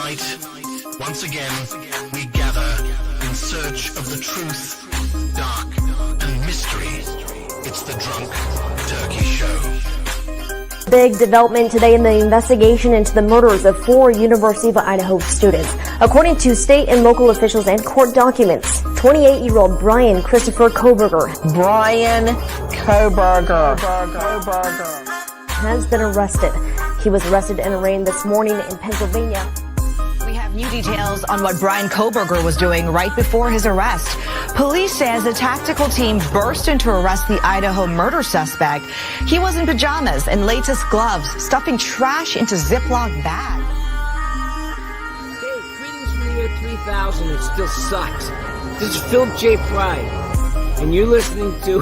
Tonight, once again, we gather in search of the truth, dark, and mystery. It's the Drunk Turkey Show. Big development today in the investigation into the murders of 4 University of Idaho students. According to state and local officials and court documents, 28-year-old Brian Christopher Koberger has been arrested. He was arrested and arraigned this morning in Pennsylvania. We have new details on what Brian Koberger was doing right before his arrest. Police says a tactical team burst in to arrest the Idaho murder suspect. He was in pajamas and latest gloves, stuffing trash into Ziploc bags. Hey, greetings from the year 3000. It still sucks. This is Philip J. Pride, and you're listening to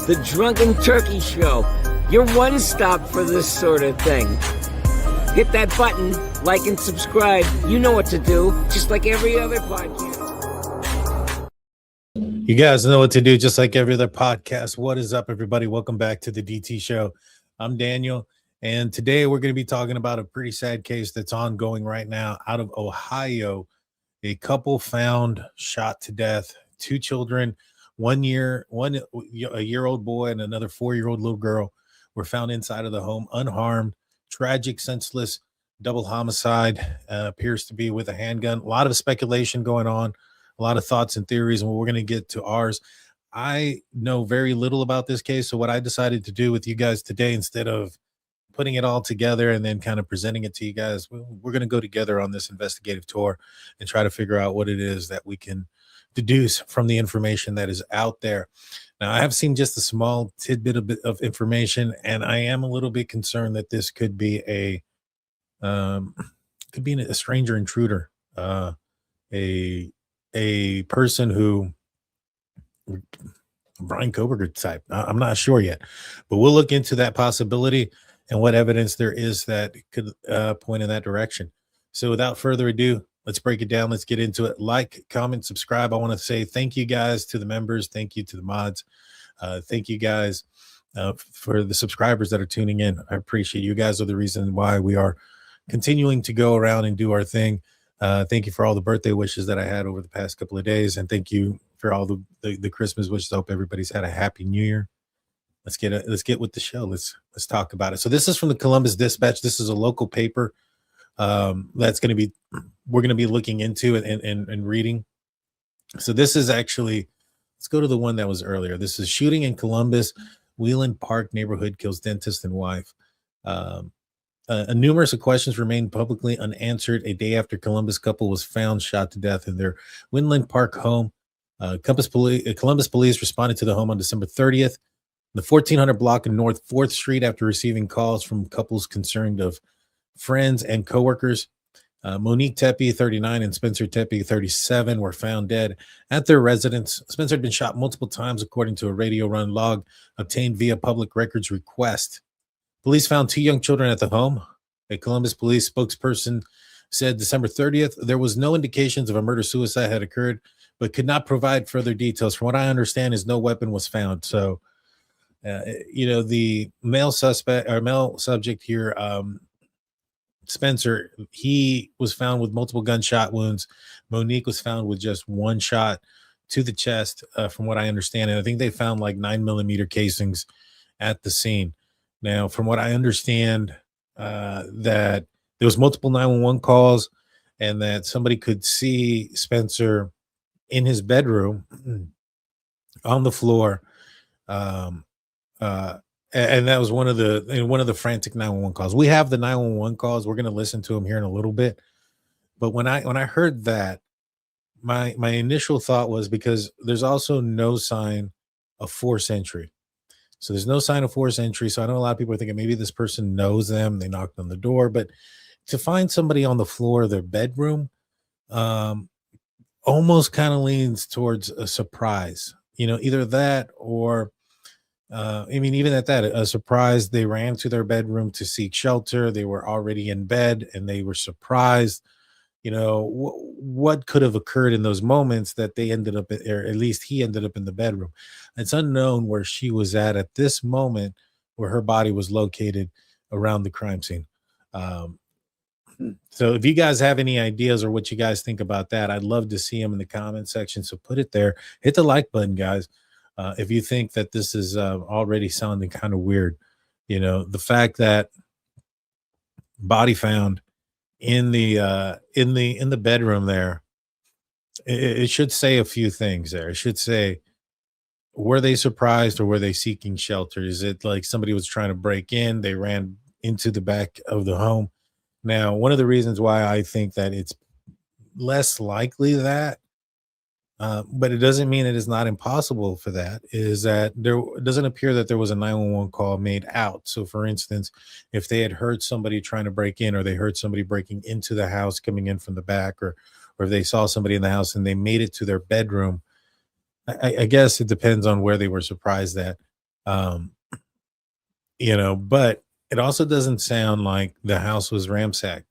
the Drunken Turkey Show. Your one stop for this sort of thing. Hit that button, like and subscribe. You know what to do, just like every other podcast. You guys know what to do, just like every other podcast. What is up, everybody? Welcome back to the DT Show. I'm Daniel, and today we're going to be talking about a pretty sad case that's ongoing right now out of Ohio. A couple found shot to death, 2 children, a year-old boy and another 4-year-old little girl were found inside of the home unharmed. Tragic, senseless, double homicide, appears to be with a handgun. A lot of speculation going on, a lot of thoughts and theories, and we're going to get to ours. I know very little about this case, so what I decided to do with you guys today, instead of putting it all together and then kind of presenting it to you guys, we're going to go together on this investigative tour and try to figure out what it is that we can deduce from the information that is out there. Now, I have seen just a small tidbit of information, and I am a little bit concerned that this could be a stranger intruder, a person who Brian Koberger type. I'm not sure yet, but we'll look into that possibility and what evidence there is that could point in that direction. So, without further ado, let's break it down. Let's get into it. Like, comment, subscribe. I want to say thank you guys to the members. Thank you to the mods. Thank you guys for the subscribers that are tuning in. I appreciate you guys are the reason why we are continuing to go around and do our thing. Thank you for all the birthday wishes that I had over the past couple of days. And thank you for all the Christmas wishes. I hope everybody's had a happy new year. Let's get with the show. Let's talk about it. So this is from the Columbus Dispatch. This is a local paper we're going to be looking into and reading. So this is actually, let's go to the one that was earlier. This is shooting in Columbus Weinland Park neighborhood kills dentist and wife. Numerous of questions remain publicly unanswered a day after Columbus couple was found shot to death in their Weinland Park home. Columbus police responded to the home on December 30th, the 1400 block of North 4th Street, after receiving calls from couples concerned of friends and coworkers. Monique Tepe, 39, and Spencer Tepe, 37, were found dead at their residence. Spencer had been shot multiple times, according to a radio run log obtained via public records request. Police found 2 young children at the home. A Columbus police spokesperson said December 30th, there was no indications of a murder-suicide had occurred, but could not provide further details. From what I understand, is no weapon was found. So, the male subject here, Spencer, he was found with multiple gunshot wounds. Monique was found with just 1 shot to the chest, from what I understand. And I think they found like 9mm casings at the scene. Now, from what I understand, that there was multiple 911 calls and that somebody could see Spencer in his bedroom on the floor. And that was one of the frantic 911 calls. We have the 911 calls. We're going to listen to them here in a little bit. But when I heard that, my initial thought was, because there's also no sign of forced entry. So there's no sign of forced entry. So I know a lot of people are thinking maybe this person knows them. They knocked on the door. But to find somebody on the floor of their bedroom almost kind of leans towards a surprise. Either that or even at that, a surprise. They ran to their bedroom to seek shelter. They were already in bed and they were surprised. What could have occurred in those moments that they ended up, or at least he ended up in the bedroom. It's unknown where she was at this moment where her body was located around the crime scene. So if you guys have any ideas or what you guys think about that, I'd love to see them in the comment section. So put it there. Hit the like button, guys. If you think that this is already sounding kind of weird, the fact that body found in the bedroom there, it should say a few things there. It should say, were they surprised or were they seeking shelter? Is it like somebody was trying to break in? They ran into the back of the home. Now, one of the reasons why I think that it's less likely that, but it doesn't mean it is not impossible for that, is that there it doesn't appear that there was a 911 call made out. So, for instance, if they had heard somebody trying to break in, or they heard somebody breaking into the house coming in from the back, or if they saw somebody in the house and they made it to their bedroom, I guess it depends on where they were surprised at. Um, but it also doesn't sound like the house was ransacked,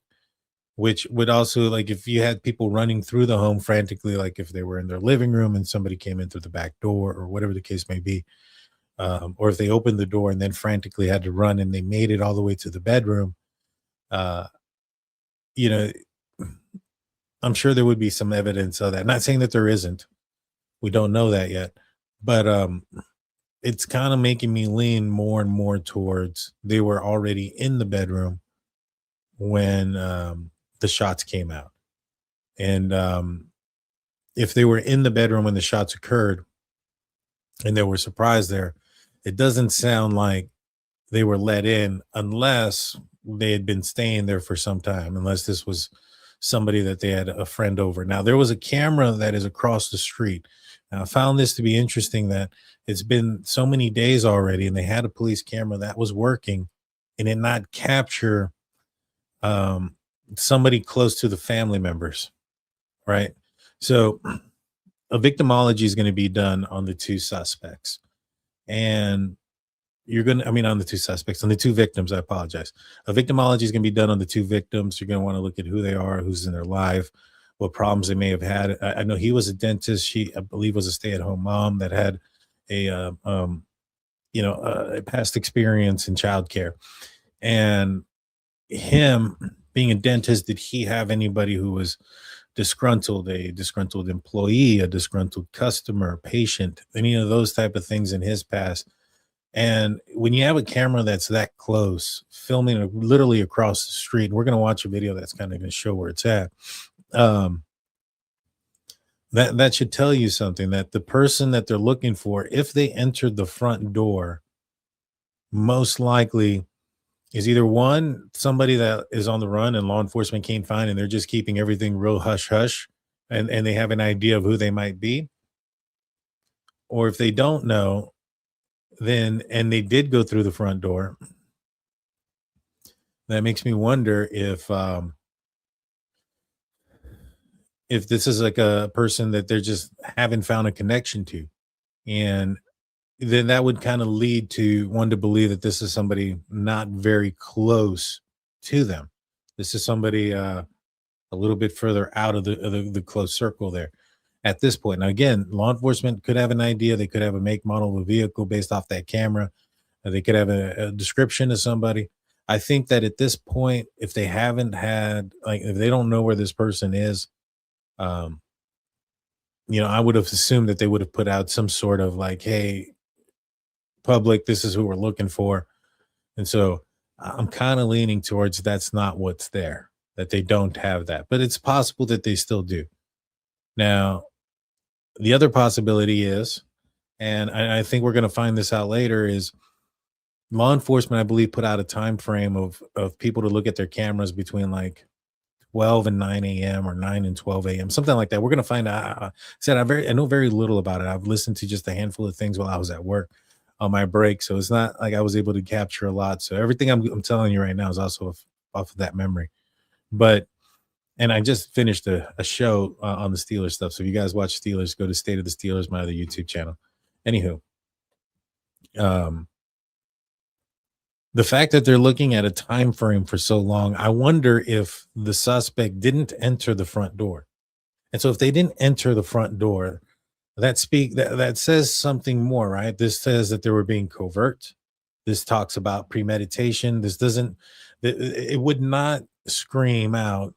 which would also, like, if you had people running through the home frantically, like if they were in their living room and somebody came in through the back door or whatever the case may be, or if they opened the door and then frantically had to run and they made it all the way to the bedroom, uh, you know, I'm sure there would be some evidence of that. Not saying that there isn't. We don't know that yet, but it's kind of making me lean more and more towards they were already in the bedroom when the shots came out. And if they were in the bedroom when the shots occurred and they were surprised there, it doesn't sound like they were let in unless they had been staying there for some time, unless this was somebody that they had a friend over. Now, there was a camera that is across the street. Now, I found this to be interesting that it's been so many days already, and they had a police camera that was working and it not capture somebody close to the family members, right? So a victimology is going to be done on the two suspects. And on the two suspects, on the two victims, I apologize. A victimology is going to be done on the two victims. You're going to want to look at who they are, who's in their life, what problems they may have had. I know he was a dentist. She, I believe, was a stay-at-home mom that had a past experience in childcare. And him being a dentist, did he have anybody who was disgruntled, a disgruntled employee, a disgruntled customer, patient, any of those type of things in his past? And when you have a camera that's that close, filming literally across the street, we're going to watch a video that's kind of going to show where it's at. That should tell you something, that the person that they're looking for, if they entered the front door, most likely is either one, somebody that is on the run and law enforcement can't find, and they're just keeping everything real hush hush, and they have an idea of who they might be. Or if they don't know, then, and they did go through the front door, that makes me wonder if this is like a person that they're just haven't found a connection to. And then that would kind of lead to one to believe that this is somebody not very close to them. This is somebody a little bit further out of the close circle there at this point. Now, again, law enforcement could have an idea. They could have a make, model of a vehicle based off that camera. They could have a description of somebody. I think that at this point, if they haven't had, like, if they don't know where this person is, I would have assumed that they would have put out some sort of like, hey, public, this is who we're looking for. And so I'm kind of leaning towards that's not what's there, that they don't have that, but it's possible that they still do. Now, the other possibility is, and I think we're going to find this out later, is law enforcement, I believe, put out a time frame of people to look at their cameras between like 12 and 9 a.m. or 9 and 12 a.m., something like that. We're going to find out. I know very little about it. I've listened to just a handful of things while I was at work on my break. So it's not like I was able to capture a lot. So everything I'm telling you right now is also off of that memory. And I just finished a show on the Steelers stuff. So if you guys watch Steelers, go to State of the Steelers, my other YouTube channel. Anywho, the fact that they're looking at a time frame for so long, I wonder if the suspect didn't enter the front door. And so if they didn't enter the front door, that says something more, right? This says that they were being covert. This talks about premeditation. It would not scream out,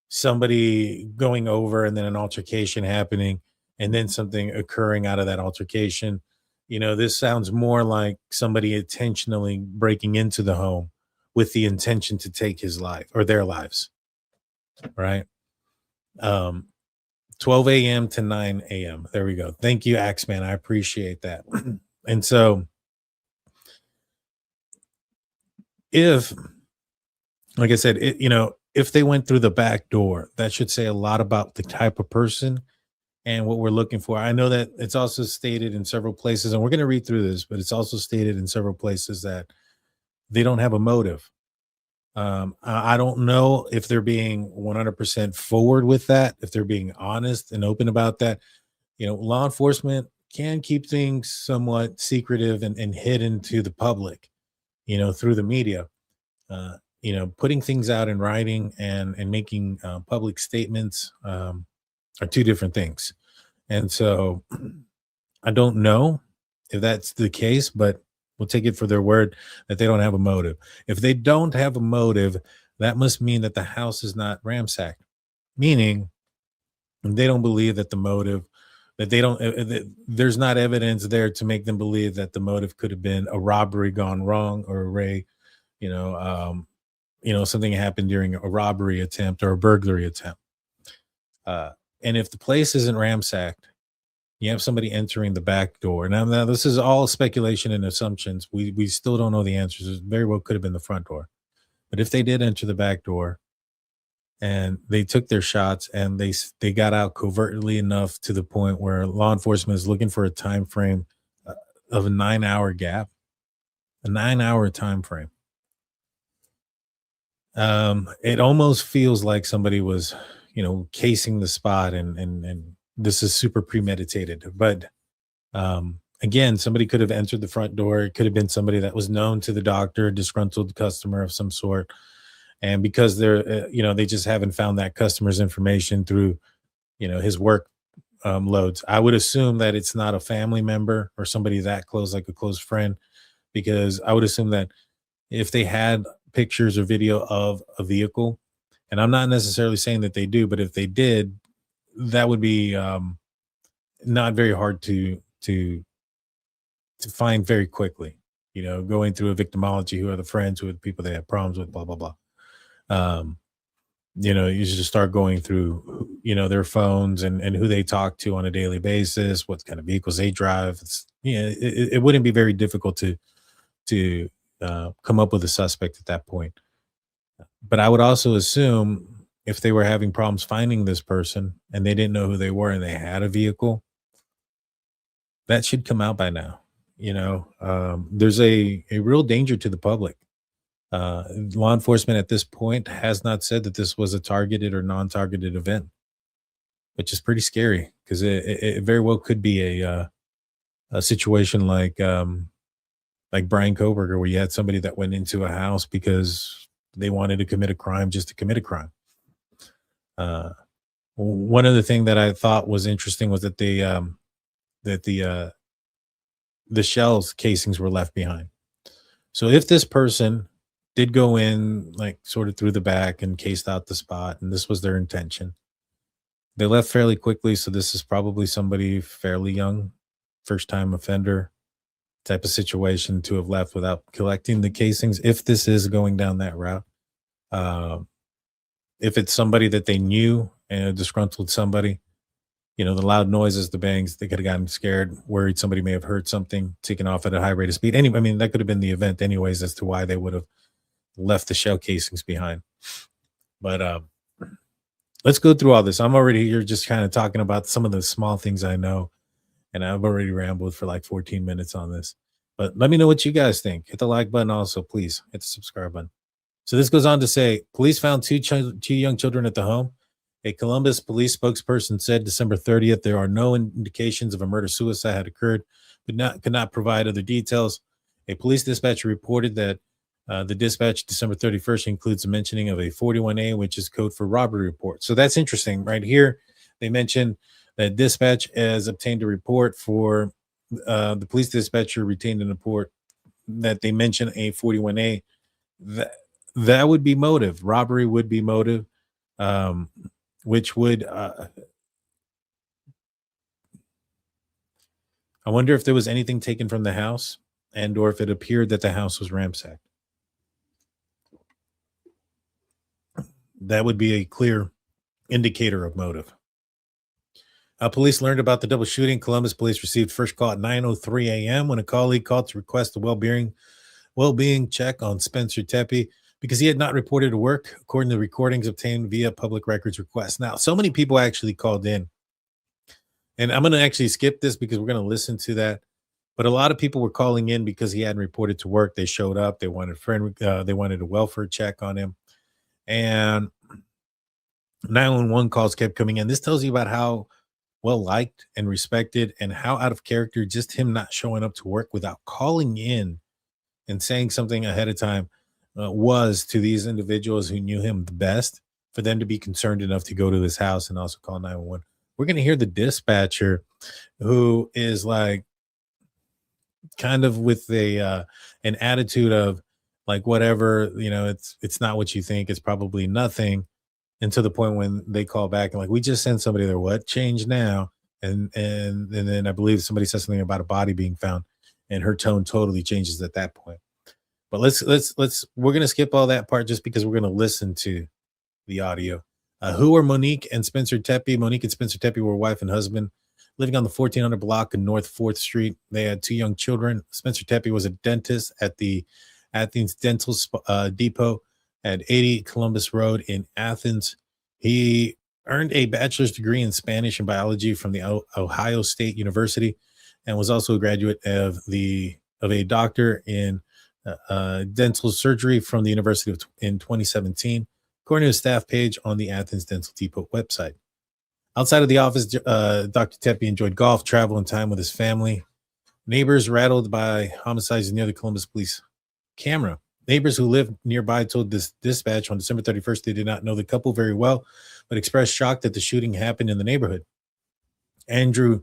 somebody going over and then an altercation happening and then something occurring out of that altercation. This sounds more like somebody intentionally breaking into the home with the intention to take his life or their lives, right? 12 a.m. to 9 a.m. There we go. Thank you, Axeman. I appreciate that. And so if, like I said, if they went through the back door, that should say a lot about the type of person and what we're looking for. I know that it's also stated in several places, and we're going to read through this, but it's also stated in several places that they don't have a motive. I don't know if they're being 100% forward with that, if they're being honest and open about that. Law enforcement can keep things somewhat secretive and hidden to the public, through the media. Putting things out in writing and making public statements are two different things. And so I don't know if that's the case, but we'll take it for their word that they don't have a motive. If they don't have a motive, that must mean that the house is not ransacked, meaning they don't believe that the motive, that they don't, there's not evidence there to make them believe that the motive could have been a robbery gone wrong or something happened during a robbery attempt or a burglary attempt. And if the place isn't ransacked, you have somebody entering the back door. Now this is all speculation and assumptions. We still don't know the answers. It very well could have been the front door. But if they did enter the back door and they took their shots and they got out covertly enough to the point where law enforcement is looking for a time frame of a 9-hour gap, a 9-hour time frame. It almost feels like somebody was, casing the spot and this is super premeditated. But again, somebody could have entered the front door. It could have been somebody that was known to the doctor, a disgruntled customer of some sort. And because they're, they just haven't found that customer's information through, his work loads. I would assume that it's not a family member or somebody that close, like a close friend, because I would assume that if they had pictures or video of a vehicle, and I'm not necessarily saying that they do, but if they did, that would be not very hard to find very quickly. Going through a victimology, who are the friends, who are the people they have problems with, blah blah blah. You should just start going through, their phones and who they talk to on a daily basis, what kind of vehicles they drive. It wouldn't be very difficult to come up with a suspect at that point. But I would also assume if they were having problems finding this person and they didn't know who they were and they had a vehicle, that should come out by now. There's a real danger to the public. Law enforcement at this point has not said that this was a targeted or non-targeted event, which is pretty scary because it very well could be a situation like Brian Koberger, where you had somebody that went into a house because they wanted to commit a crime just to commit a crime. One other thing that I thought was interesting was that the shells casings were left behind. So if this person did go in, like sort of through the back and cased out the spot, and this was their intention, they left fairly quickly. So this is probably somebody fairly young, first time offender type of situation to have left without collecting the casings. If this is going down that route, if it's somebody that they knew and a disgruntled somebody, the loud noises, the bangs, they could have gotten scared, worried somebody may have heard something, taken off at a high rate of speed. Anyway, that could have been the event anyways, as to why they would have left the shell casings behind. But let's go through all this. I'm already here just kind of talking about some of the small things I know, and I've already rambled for like 14 minutes on this. But let me know what you guys think. Hit the like button also, please. Hit the subscribe button. So this goes on to say, police found two young children at the home. A Columbus police spokesperson said December 30th, there are no indications of a murder-suicide had occurred, but could not provide other details. A police dispatcher reported that the dispatch December 31st includes a mentioning of a 41A, which is code for robbery report. So that's interesting. Right here, they mentioned that dispatch has obtained a report for the police dispatcher retained a report that they mentioned a 41A. that would be motive. Robbery would be motive, which would I wonder if there was anything taken from the house and or if it appeared that the house was ransacked. That would be a clear indicator of motive. Police learned about the double shooting. Columbus police received first call at 9:03 a.m. when a colleague called to request a well-being check on Spencer Tepe because he had not reported to work, according to recordings obtained via public records request. Now, so many people actually called in. And I'm going to actually skip this because we're going to listen to that. But a lot of people were calling in because he hadn't reported to work. They showed up. They wanted they wanted a welfare check on him. And 911 calls kept coming in. This tells you about how well liked and respected and how out of character just him not showing up to work without calling in and saying something ahead of time was to these individuals who knew him the best, for them to be concerned enough to go to his house and also call 911. We're going to hear the dispatcher, who is like kind of with an attitude of like, whatever, it's not what you think. It's probably nothing. And to the point when they call back and like, we just sent somebody there. What changed now? And then I believe somebody said something about a body being found, and her tone totally changes at that point. But we're going to skip all that part just because we're going to listen to the audio. Who are Monique and Spencer Tepe? Monique and Spencer Tepe were wife and husband living on the 1400 block in North 4th Street. They had 2 young children. Spencer Tepe was a dentist at the Athens Dental Depot at 80 Columbus Road in Athens. He earned a bachelor's degree in Spanish and biology from the Ohio State University and was also a graduate of a doctor in dental surgery from the University in 2017. According to his staff page on the Athens Dental Depot website. Outside of the office, Dr. Tepe enjoyed golf, travel, and time with his family. Neighbors rattled by homicides near the Columbus police camera. Neighbors who lived nearby told this dispatch on December 31st they did not know the couple very well, but expressed shock that the shooting happened in the neighborhood. Andrew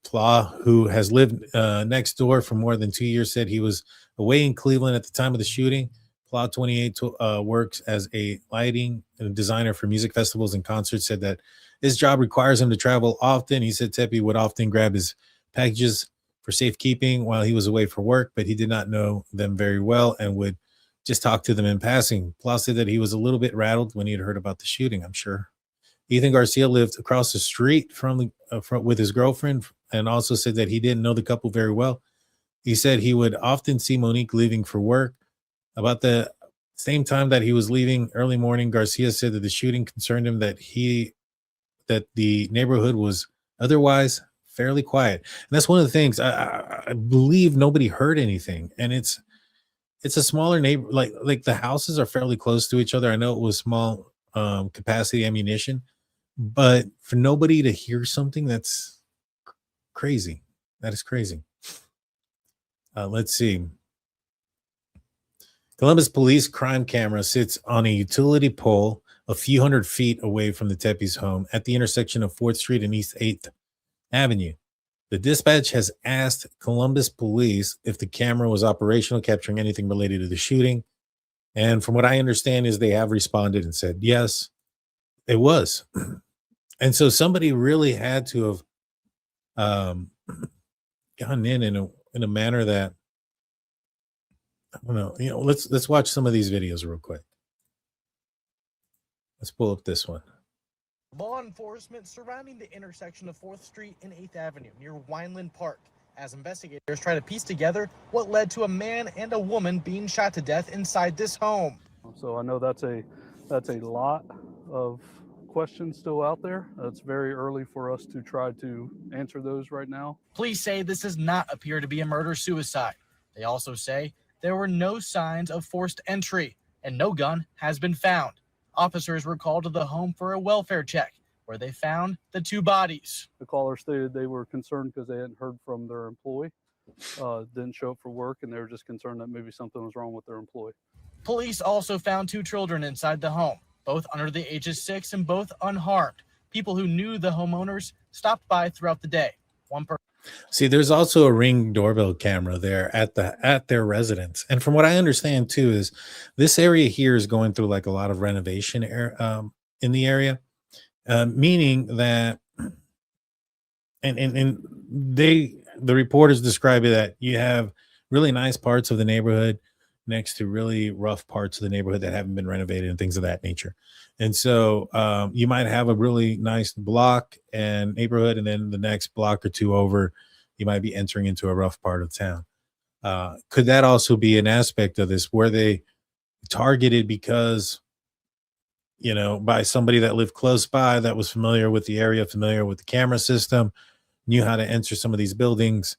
Pla, who has lived next door for more than 2 years, said he was away in Cleveland at the time of the shooting. Pla, 28, works as a lighting designer for music festivals and concerts, said that his job requires him to travel often. He said Tepe would often grab his packages for safekeeping while he was away for work, but he did not know them very well and would just talk to them in passing. Pla said that he was a little bit rattled when he had heard about the shooting, I'm sure. Ethan Garcia lived across the street from with his girlfriend and also said that he didn't know the couple very well. He said he would often see Monique leaving for work. About the same time that he was leaving early morning, Garcia said that the shooting concerned him, that the neighborhood was otherwise fairly quiet. And that's one of the things. I believe nobody heard anything. And it's a smaller neighbor, like the houses are fairly close to each other. I know it was small capacity ammunition, but for nobody to hear something, that's crazy. That is crazy. Let's see. Columbus police crime camera sits on a utility pole a few hundred feet away from the Tepe's home at the intersection of 4th Street and East 8th Avenue. The dispatch has asked Columbus police if the camera was operational, capturing anything related to the shooting. And from what I understand is they have responded and said, yes, it was. And so somebody really had to have gone in a manner that, I don't know, let's watch some of these videos real quick. Let's pull up this one. Law enforcement surrounding the intersection of 4th Street and 8th Avenue near Weinland Park as investigators try to piece together what led to a man and a woman being shot to death inside this home. So I know that's a lot of questions still out there. It's very early for us to try to answer those right now. Police say this does not appear to be a murder-suicide. They also say there were no signs of forced entry and no gun has been found. Officers were called to the home for a welfare check where they found the 2 bodies. The caller stated they were concerned because they hadn't heard from their employee, didn't show up for work, and they were just concerned that maybe something was wrong with their employee. Police also found 2 children inside the home, both under the age of 6 and both unharmed. People who knew the homeowners stopped by throughout the day. See, there's also a Ring doorbell camera there at their residence, and from what I understand too is this area here is going through like a lot of renovation in the area, meaning that and the reporters describe it that you have really nice parts of the neighborhood next to really rough parts of the neighborhood that haven't been renovated and things of that nature. And so you might have a really nice block and neighborhood, and then the next block or two over, you might be entering into a rough part of town. Could that also be an aspect of this where they targeted because, by somebody that lived close by, that was familiar with the area, familiar with the camera system, knew how to enter some of these buildings,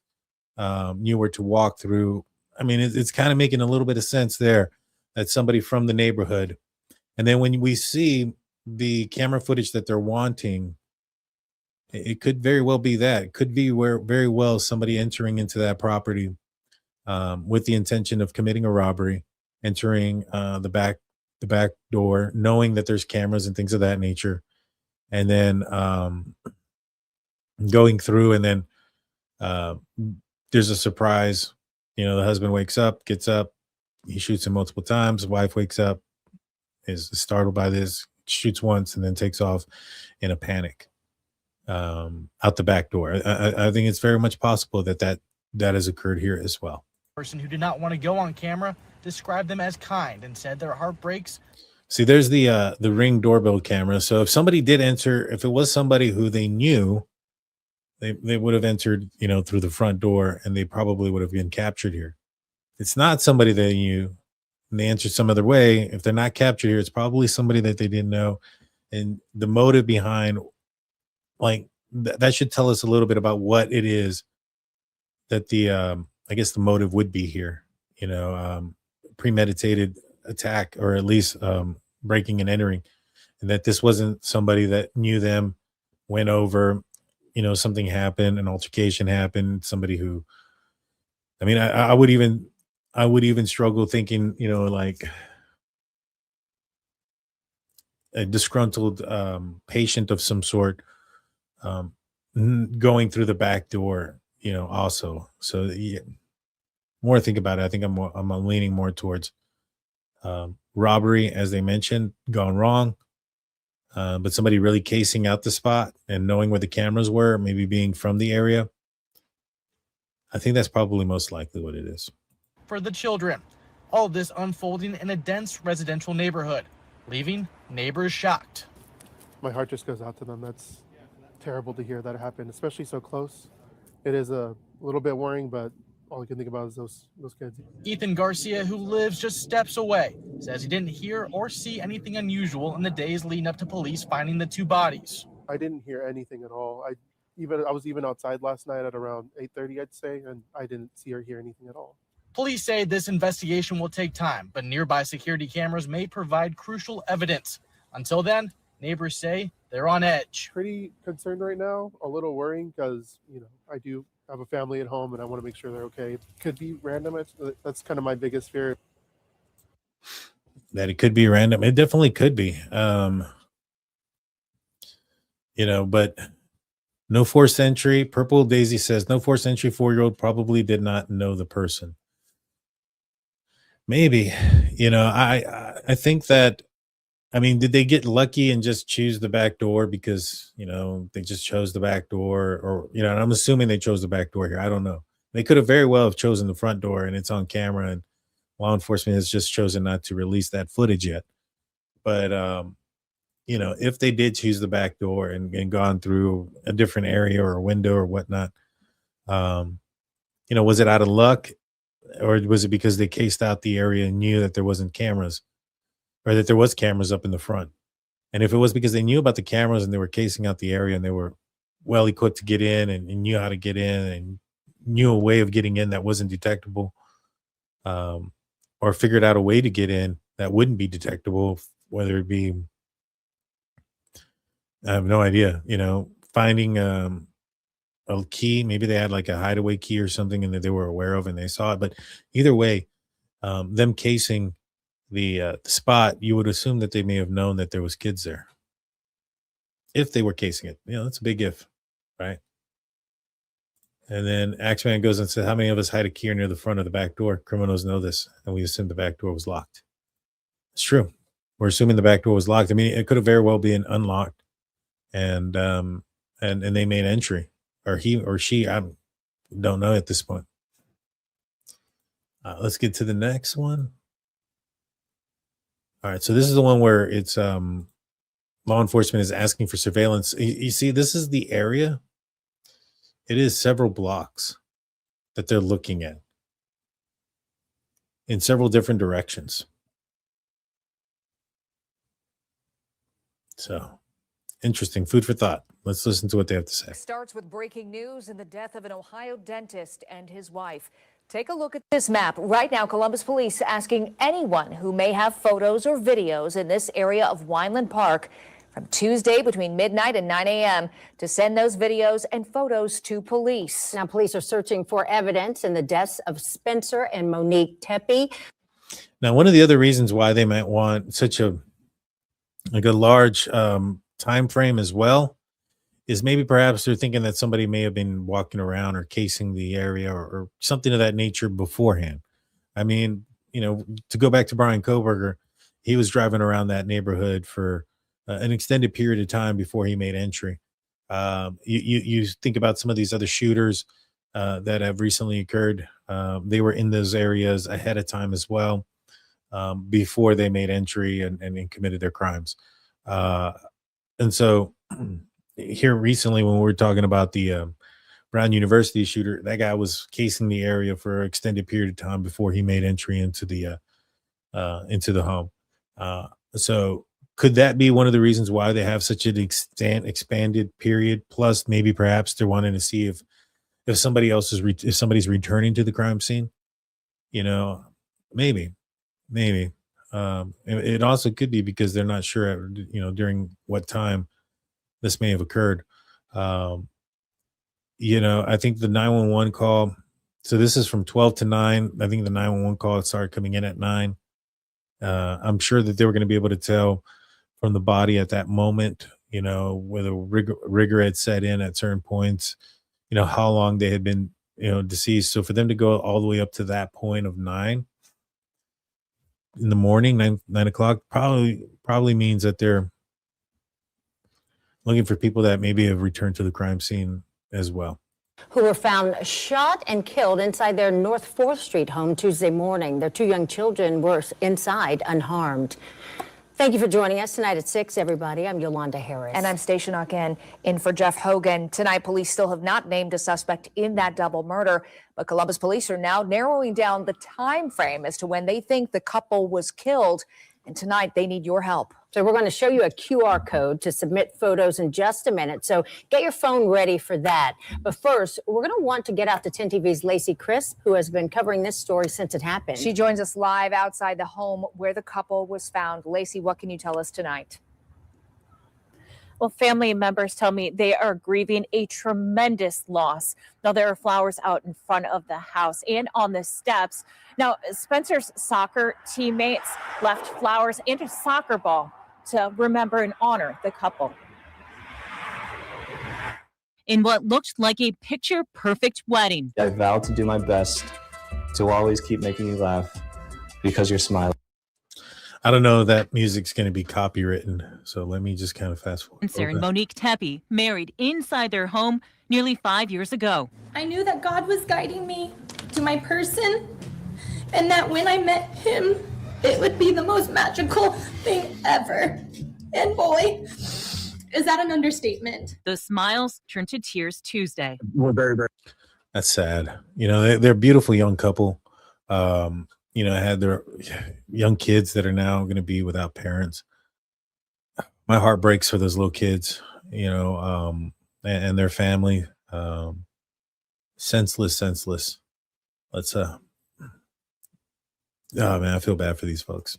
knew where to walk through. I mean, it's kind of making a little bit of sense there that somebody from the neighborhood. And then when we see the camera footage that they're wanting, it could very well be that. It could be where very well somebody entering into that property with the intention of committing a robbery, entering the back door, knowing that there's cameras and things of that nature, and then going through, and then there's a surprise. The husband wakes up, gets up, he shoots him multiple times. The wife wakes up, is startled by this, shoots once, and then takes off in a panic out the back door. I think it's very much possible that has occurred here as well. Person who did not want to go on camera described them as kind and said their heart breaks. See, there's the Ring doorbell camera. So if somebody did enter, if it was somebody who they knew, they would have entered, through the front door, and they probably would have been captured here. If it's not somebody they knew and they entered some other way, if they're not captured here, it's probably somebody that they didn't know. And the motive behind, like, that should tell us a little bit about what it is that I guess the motive would be here, premeditated attack, or at least breaking and entering, and that this wasn't somebody that knew them, went over, something happened, an altercation happened, somebody who, I mean, I would even struggle thinking, like a disgruntled patient of some sort going through the back door, also. So yeah, more I think about it, I think I'm leaning more towards robbery, as they mentioned, gone wrong. But somebody really casing out the spot and knowing where the cameras were, maybe being from the area. I think that's probably most likely what it is. For the children, all of this unfolding in a dense residential neighborhood, leaving neighbors shocked. My heart just goes out to them. That's terrible to hear that happened, especially so close. It is a little bit worrying, but all I can think about is those kids. Ethan Garcia, who lives just steps away, says he didn't hear or see anything unusual in the days leading up to police finding the two bodies. I didn't hear anything at all. I was even outside last night at around 8:30, I'd say, and I didn't see or hear anything at all. Police say this investigation will take time, but nearby security cameras may provide crucial evidence. Until then, neighbors say they're on edge. Pretty concerned right now, a little worrying, because I do have a family at home and I want to make sure they're okay. It could be random. That's kind of my biggest fear. That it could be random. It definitely could be. But no forced entry. Purple Daisy says no forced entry. 4-year-old probably did not know the person. Maybe, I think that, I mean, did they get lucky and just choose the back door because, they just chose the back door, or, and I'm assuming they chose the back door here. I don't know. They could have very well have chosen the front door and it's on camera, and law enforcement has just chosen not to release that footage yet. But, if they did choose the back door and gone through a different area or a window or whatnot, was it out of luck, or was it because they cased out the area and knew that there wasn't cameras, or that there was cameras up in the front? And if it was because they knew about the cameras and they were casing out the area and they were well equipped to get in and knew how to get in and knew a way of getting in that wasn't detectable, or figured out a way to get in that wouldn't be detectable, whether it be, I have no idea, finding a key, maybe they had like a hideaway key or something and that they were aware of and they saw it. But either way, them casing the spot, you would assume that they may have known that there was kids there if they were casing it. That's a big if, right? And then Axeman goes and says, how many of us hide a key near the front of the back door? Criminals know this. And we assumed the back door was locked. It's true. We're assuming the back door was locked. I mean, it could have very well been unlocked. And they made entry. Or he or she, I don't know at this point. Let's get to the next one. All right. So this is the one where it's law enforcement is asking for surveillance. You see, this is the area. It is several blocks that they're looking at in several different directions. So interesting. Food for thought. Let's listen to what they have to say. Starts with breaking news in the death of an Ohio dentist and his wife. Take a look at this map. Right now, Columbus police asking anyone who may have photos or videos in this area of Weinland Park from Tuesday between midnight and 9 a.m. to send those videos and photos to police. Now, police are searching for evidence in the deaths of Spencer and Monique Tepe. Now, one of the other reasons why they might want such a large time frame as well is maybe perhaps they're thinking that somebody may have been walking around or casing the area or something of that nature beforehand. I mean, to go back to Brian Koberger, he was driving around that neighborhood for an extended period of time before he made entry. You think about some of these other shooters that have recently occurred. They were in those areas ahead of time as well, before they made entry and committed their crimes. And so here recently, when we were talking about the Brown University shooter, that guy was casing the area for an extended period of time before he made entry into the home. So could that be one of the reasons why they have such an expanded period? Plus, maybe perhaps they're wanting to see if somebody else if somebody's returning to the crime scene. Maybe. It also could be because they're not sure, during what time this may have occurred. I think the 911 call. So this is from 12 to 9. I think the 911 call started coming in at 9. I'm sure that they were going to be able to tell from the body at that moment, whether rigor had set in at certain points, how long they had been, deceased. So for them to go all the way up to that point of 9 in the morning, 9 o'clock, probably means that they're looking for people that maybe have returned to the crime scene as well. Who were found shot and killed inside their North 4th Street home Tuesday morning. Their 2 young children were inside unharmed. Thank you for joining us tonight at 6, everybody. I'm Yolanda Harris. And I'm Station Ocken in for Jeff Hogan. Tonight, police still have not named a suspect in that double murder, but Columbus police are now narrowing down the time frame as to when they think the couple was killed. And tonight, they need your help. So we're going to show you a QR code to submit photos in just a minute. So get your phone ready for that. But first, we're going to want to get out to 10 TV's Lacey Crisp, who has been covering this story since it happened. She joins us live outside the home where the couple was found. Lacey, what can you tell us tonight? Well, family members tell me they are grieving a tremendous loss. Now, there are flowers out in front of the house and on the steps. Now, Spencer's soccer teammates left flowers and a soccer ball to remember and honor the couple. In what looked like a picture-perfect wedding. I vowed to do my best to always keep making you laugh because you're smiling. I don't know if that music's going to be copywritten, so let me just kind of fast forward. Spencer and Monique Tepe married inside their home nearly 5 years ago. I knew that God was guiding me to my person, and that when I met him, it would be the most magical thing ever. And boy, is that an understatement. The smiles turned to tears Tuesday. We're very, very. That's sad. They're a beautiful young couple. Had their young kids that are now going to be without parents. My heart breaks for those little kids, and their family. Senseless. Let's, oh man, I feel bad for these folks.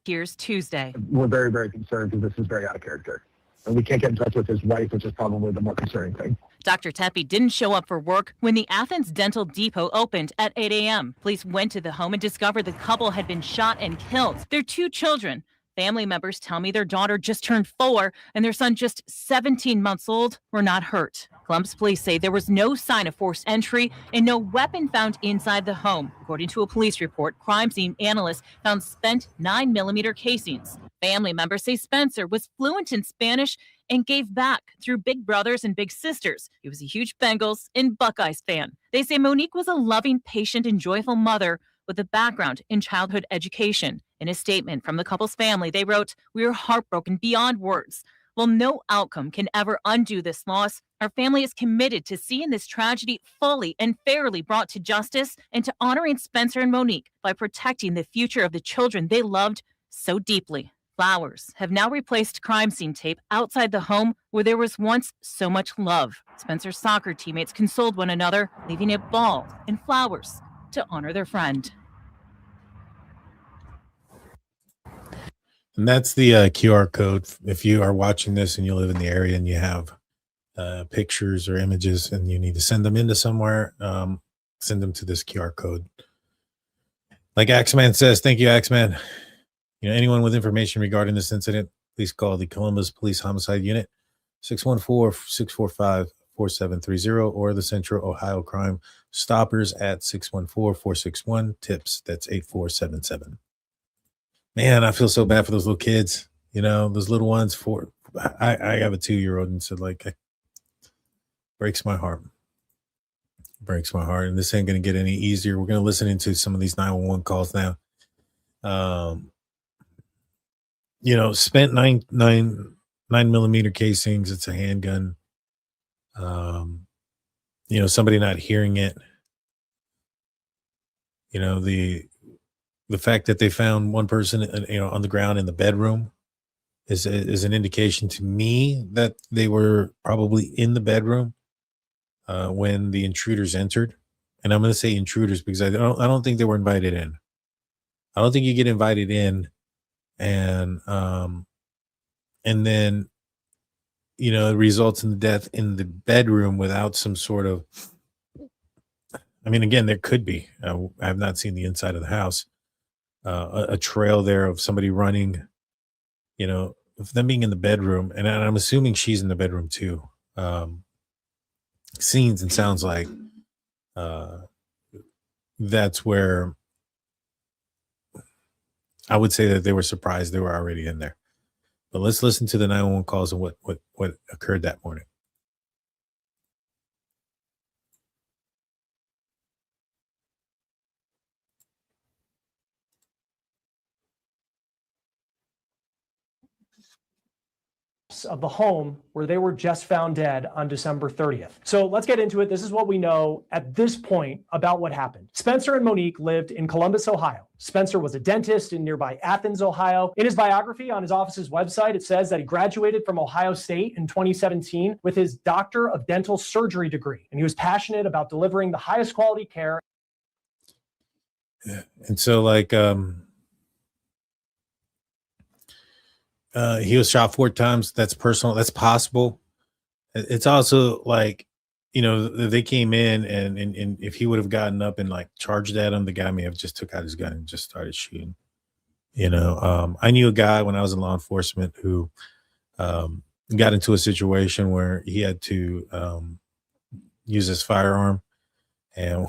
Here's Tuesday. We're very, very concerned because this is very out of character. And we can't get in touch with his wife, which is probably the more concerning thing. Dr. Tepe didn't show up for work when the Athens Dental Depot opened at 8 a.m. Police went to the home and discovered the couple had been shot and killed. Their 2 children, Family members tell me their daughter just turned 4 and their son just 17 months old were not hurt. Columbus police say there was no sign of forced entry and no weapon found inside the home. According to a police report, crime scene analysts found spent 9mm casings. Family members say Spencer was fluent in Spanish and gave back through big brothers and big sisters. He was a huge Bengals and Buckeyes fan. They say Monique was a loving, patient, and joyful mother with a background in childhood education. In a statement from the couple's family, they wrote, "We are heartbroken beyond words. While no outcome can ever undo this loss, our family is committed to seeing this tragedy fully and fairly brought to justice and to honoring Spencer and Monique by protecting the future of the children they loved so deeply." Flowers have now replaced crime scene tape outside the home where there was once so much love. Spencer's soccer teammates consoled one another, leaving a ball and flowers to honor their friend. And that's the QR code. If you are watching this and you live in the area and you have pictures or images and you need to send them into somewhere, send them to this QR code. Like Axeman says, thank you, Axeman. Anyone with information regarding this incident, please call the Columbus Police Homicide Unit, 614-645-4730, or the Central Ohio Crime Stoppers at 614-461-TIPS. That's 8477. Man, I feel so bad for those little kids. Those little ones. I have a 2-year-old, and so it breaks my heart. Breaks my heart, and this ain't gonna get any easier. We're gonna listen into some of these 911 calls now. Spent 9mm casings. It's a handgun. Somebody not hearing it. The fact that they found one person, on the ground in the bedroom is an indication to me that they were probably in the bedroom when the intruders entered. And I'm going to say intruders because I don't think they were invited in. I don't think you get invited in and then it results in the death in the bedroom without some sort of, again, there could be, I have not seen the inside of the house, a trail there of somebody running, of them being in the bedroom. And I'm assuming she's in the bedroom too. Scenes and sounds like that's where I would say that they were surprised they were already in there. But let's listen to the 911 calls and what occurred that morning. Of the home where they were just found dead on December 30th. So let's get into it. This is what we know at this point about what happened. Spencer and Monique lived in Columbus, Ohio. Spencer was a dentist in nearby Athens, Ohio. In his biography on his office's website, it says that he graduated from Ohio State in 2017 with his Doctor of Dental Surgery degree, and he was passionate about delivering the highest quality care. Yeah. And so he was shot 4 times. That's personal. That's possible. It's also they came in and if he would have gotten up and charged at him, the guy may have just took out his gun and just started shooting. I knew a guy when I was in law enforcement who got into a situation where he had to use his firearm, and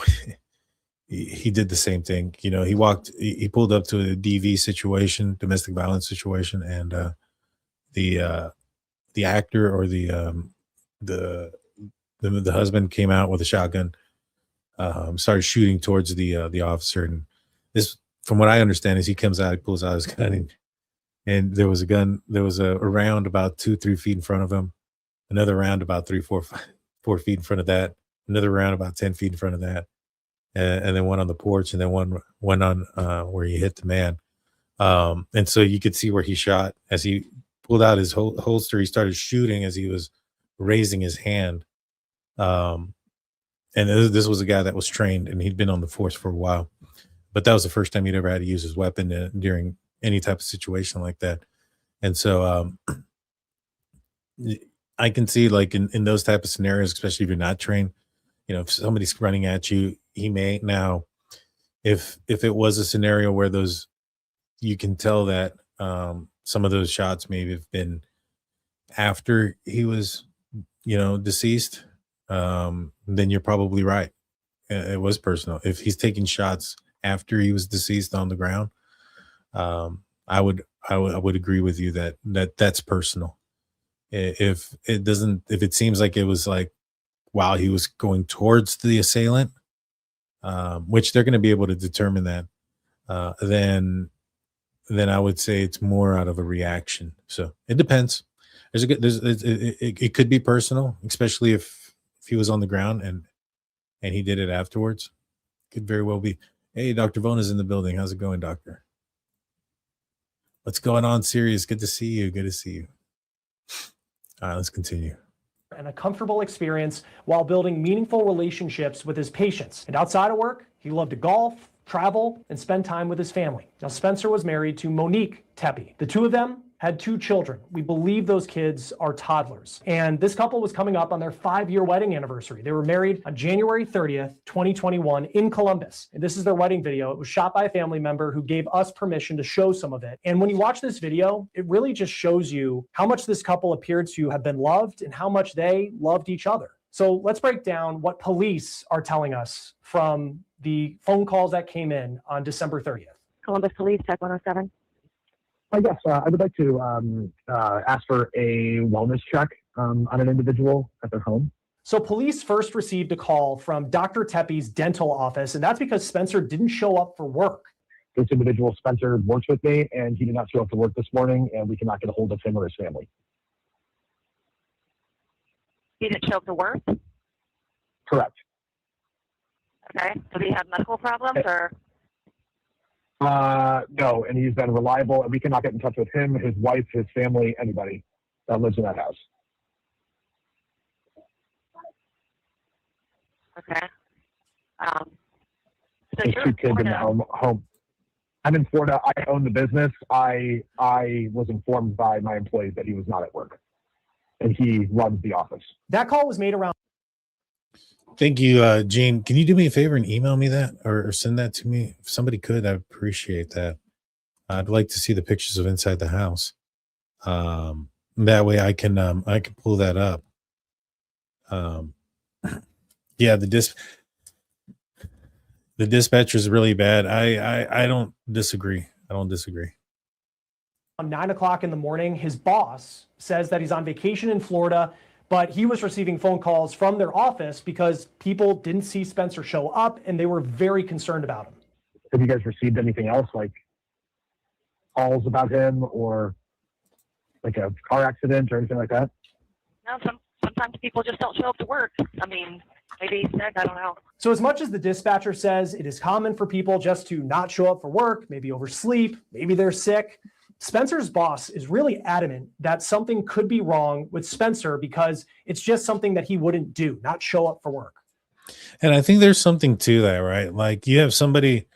he did the same thing. He pulled up to a DV situation, domestic violence situation, and the actor or the husband came out with a shotgun, started shooting towards the officer. And this, from what I understand, is he comes out, he pulls out his gun, and there was a gun. There was a round about 2-3 feet in front of him, another round about 3-4 feet in front of that, another round about 10 feet in front of that. And then one on the porch, and then one on where he hit the man. And so you could see where he shot. As he pulled out his holster, he started shooting as he was raising his hand. And this was a guy that was trained, and he'd been on the force for a while. But that was the first time he'd ever had to use his weapon during any type of situation like that. And so I can see in those type of scenarios, especially if you're not trained, if somebody's running at you, he may now, if it was a scenario where you can tell that some of those shots maybe have been after he was, deceased, then you're probably right. It was personal. If he's taking shots after he was deceased on the ground, I would agree with you that that's personal. If it seems like it was like while he was going towards the assailant, which they're going to be able to determine that, then I would say it's more out of a reaction. So it depends. It could be personal, especially if he was on the ground and he did it afterwards. Could very well be. Hey, Dr. Vona's in the building. How's it going, doctor? What's going on, Sirius? Good to see you. Good to see you. All right, let's continue. And a comfortable experience while building meaningful relationships with his patients. And outside of work, he loved to golf, travel, and spend time with his family. Now, Spencer was married to Monique Tepe. The two of them had 2 children. We believe those kids are toddlers. And this couple was coming up on their 5-year wedding anniversary. They were married on January 30th, 2021 in Columbus. And this is their wedding video. It was shot by a family member who gave us permission to show some of it. And when you watch this video, it really just shows you how much this couple appeared to have been loved and how much they loved each other. So let's break down what police are telling us from the phone calls that came in on December 30th. Columbus Police, Tech 107. Yes, I would like to ask for a wellness check on an individual at their home. So police first received a call from Dr. Tepe's dental office, and that's because Spencer didn't show up for work. This individual, Spencer, works with me, and he did not show up to work this morning, and we cannot get a hold of him or his family. He didn't show up to work? Correct. Okay. Does he have medical problems or? No, and he's been reliable, and we cannot get in touch with him, his wife, his family, anybody that lives in that house. Okay. So There's you're 2 kids in the home. I'm in Florida. I own the business. I was informed by my employees that he was not at work, and he runs the office. That call was made around. Thank you, Gene. Can you do me a favor and email me that or send that to me? If somebody could, I'd appreciate that. I'd like to see the pictures of inside the house. That way I can pull that up. Yeah, the dispatcher is really bad. I don't disagree. I don't disagree. At 9 o'clock in the morning, his boss says that he's on vacation in Florida, but he was receiving phone calls from their office because people didn't see Spencer show up and they were very concerned about him. Have you guys received anything else, like calls about him or like a car accident or anything like that? No, sometimes people just don't show up to work. I mean, maybe he's sick, I don't know. So as much as the dispatcher says it is common for people just to not show up for work, maybe oversleep, maybe they're sick, Spencer's boss is really adamant that something could be wrong with Spencer because it's just something that he wouldn't do, not show up for work. And I think there's something to that, right? Like you have somebody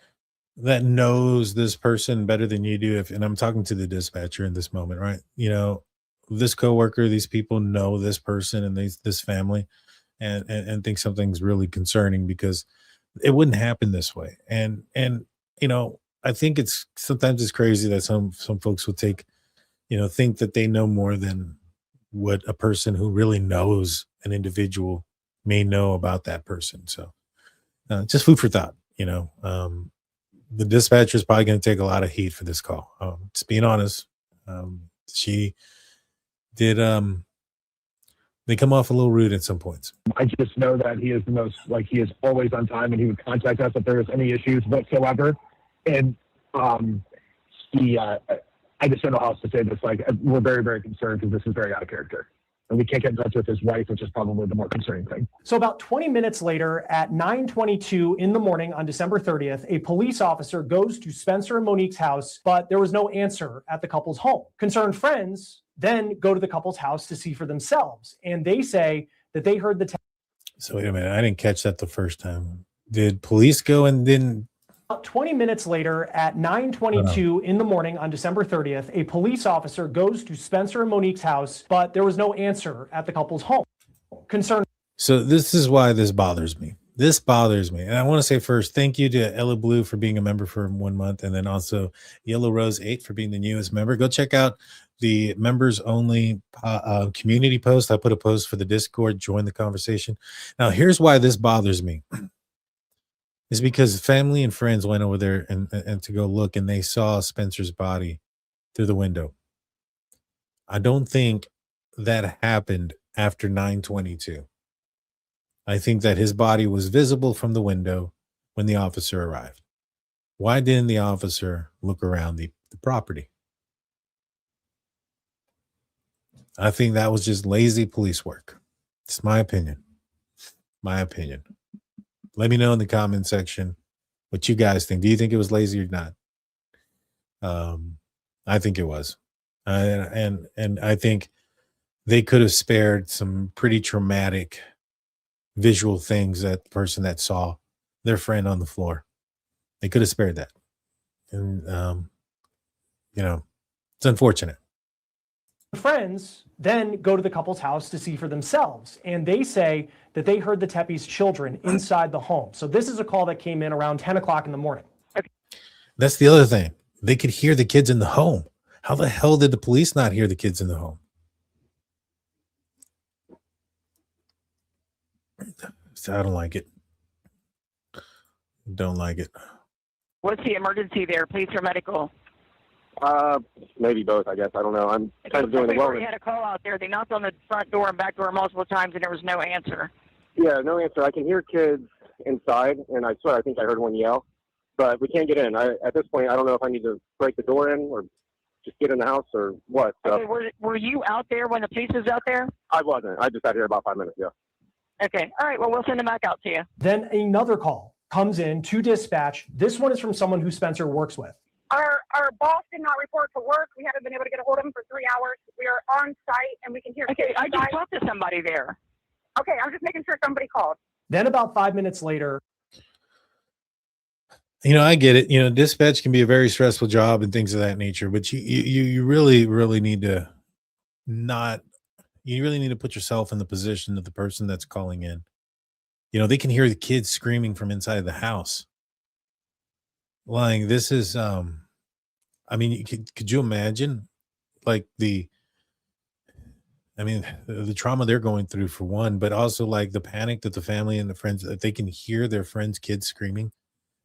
that knows this person better than you do. And I'm talking to the dispatcher in this moment, right? You know, this coworker, these people know this person and this family and think something's really concerning because it wouldn't happen this way. And, you know, I think sometimes it's crazy that some folks will think that they know more than what a person who really knows an individual may know about that person. So just food for thought, the dispatcher is probably going to take a lot of heat for this call. Just being honest. She did, they come off a little rude at some points. I just know that he is he is always on time and he would contact us if there was any issues whatsoever. And I just don't know how else to say this. We're very, very concerned because this is very out of character. And we can't get in touch with his wife, which is probably the more concerning thing. So about 20 minutes later at 9:22 in the morning on December 30th, a police officer goes to Spencer and Monique's house, but there was no answer at the couple's home. Concerned friends then go to the couple's house to see for themselves. And they say that they heard the So wait a minute. I didn't catch that the first time. Did police go and then... About 20 minutes later at 9:22 in the morning on December 30th, a police officer goes to Spencer and Monique's house, but there was no answer at the couple's home. Concerned. So this is why this bothers me. This bothers me. And I want to say first, thank you to Ella Blue for being a member for 1 month. And then also Yellow Rose 8 for being the newest member. Go check out the members only community post. I put a post for the Discord. Join the conversation. Now, here's why this bothers me. Is because family and friends went over there and to go look, and they saw Spencer's body through the window. I don't think that happened after 9/22. I think that his body was visible from the window when the officer arrived. Why didn't the officer look around the property? I think that was just lazy police work. It's my opinion. My opinion. Let me know in the comment section what you guys think. Do you think it was lazy or not? I think it was. And I think they could have spared some pretty traumatic visual things that the person that saw their friend on the floor. They could have spared that. And, it's unfortunate. Friends then go to the couple's house to see for themselves, and they say that they heard the Tepe's children inside the home. So this is a call that came in around 10 o'clock in the morning. That's the other thing. They could hear the kids in the home. How the hell did the police not hear the kids in the home? I don't like it. Don't like it. What's the emergency there? Police or medical? Maybe both, I guess. I don't know. I'm kind of doing the We had a call out there. They knocked on the front door and back door multiple times, and there was no answer. Yeah, no answer. I can hear kids inside, and I swear I think I heard one yell, but we can't get in. At this point, I don't know if I need to break the door in or just get in the house or what. So. Okay, were you out there when the police was out there? I wasn't. I just got here about 5 minutes, yeah. Okay. All right. Well, we'll send them back out to you. Then another call comes in to dispatch. This one is from someone who Spencer works with. Our boss did not report to work. We haven't been able to get a hold of him for 3 hours. We are on site, and we can hear. Okay, I just talked to somebody there. Okay, I'm just making sure somebody called. Then about 5 minutes later. I get it. Dispatch can be a very stressful job and things of that nature, but you really, really need to put yourself in the position of the person that's calling in. They can hear the kids screaming from inside the house. This is, could you imagine the trauma they're going through for one, but also the panic that the family and the friends, that they can hear their friends' kids screaming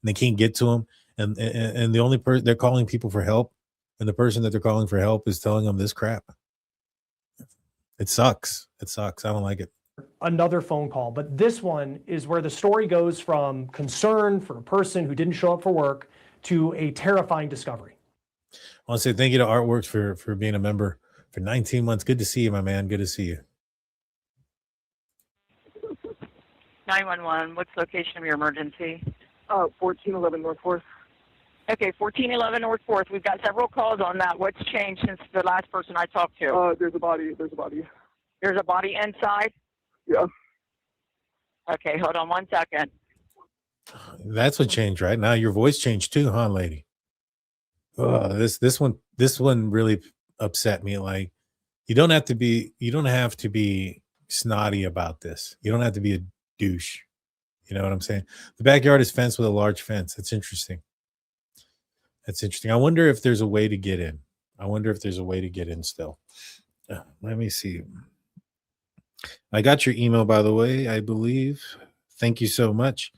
and they can't get to them. And the only person they're calling people for help, and the person that they're calling for help is telling them this crap. It sucks. It sucks. I don't like it. Another phone call, but this one is where the story goes from concern for a person who didn't show up for work to a terrifying discovery. I want to say thank you to Artworks for being a member for 19 months. Good to see you, my man. Good to see you. 911. What's the location of your emergency? 1411 North 4th. Okay, 1411 North 4th. We've got several calls on that. What's changed since the last person I talked to? There's a body. There's a body inside? Yeah. Okay, hold on 1 second. That's what changed, right? Now your voice changed too, huh, lady? This one really upset me. You don't have to be snotty about this. You don't have to be a douche. You know what I'm saying? The backyard is fenced with a large fence. That's interesting. I wonder if there's a way to get in. Still. Let me see. I got your email, by the way, I believe. Thank you so much.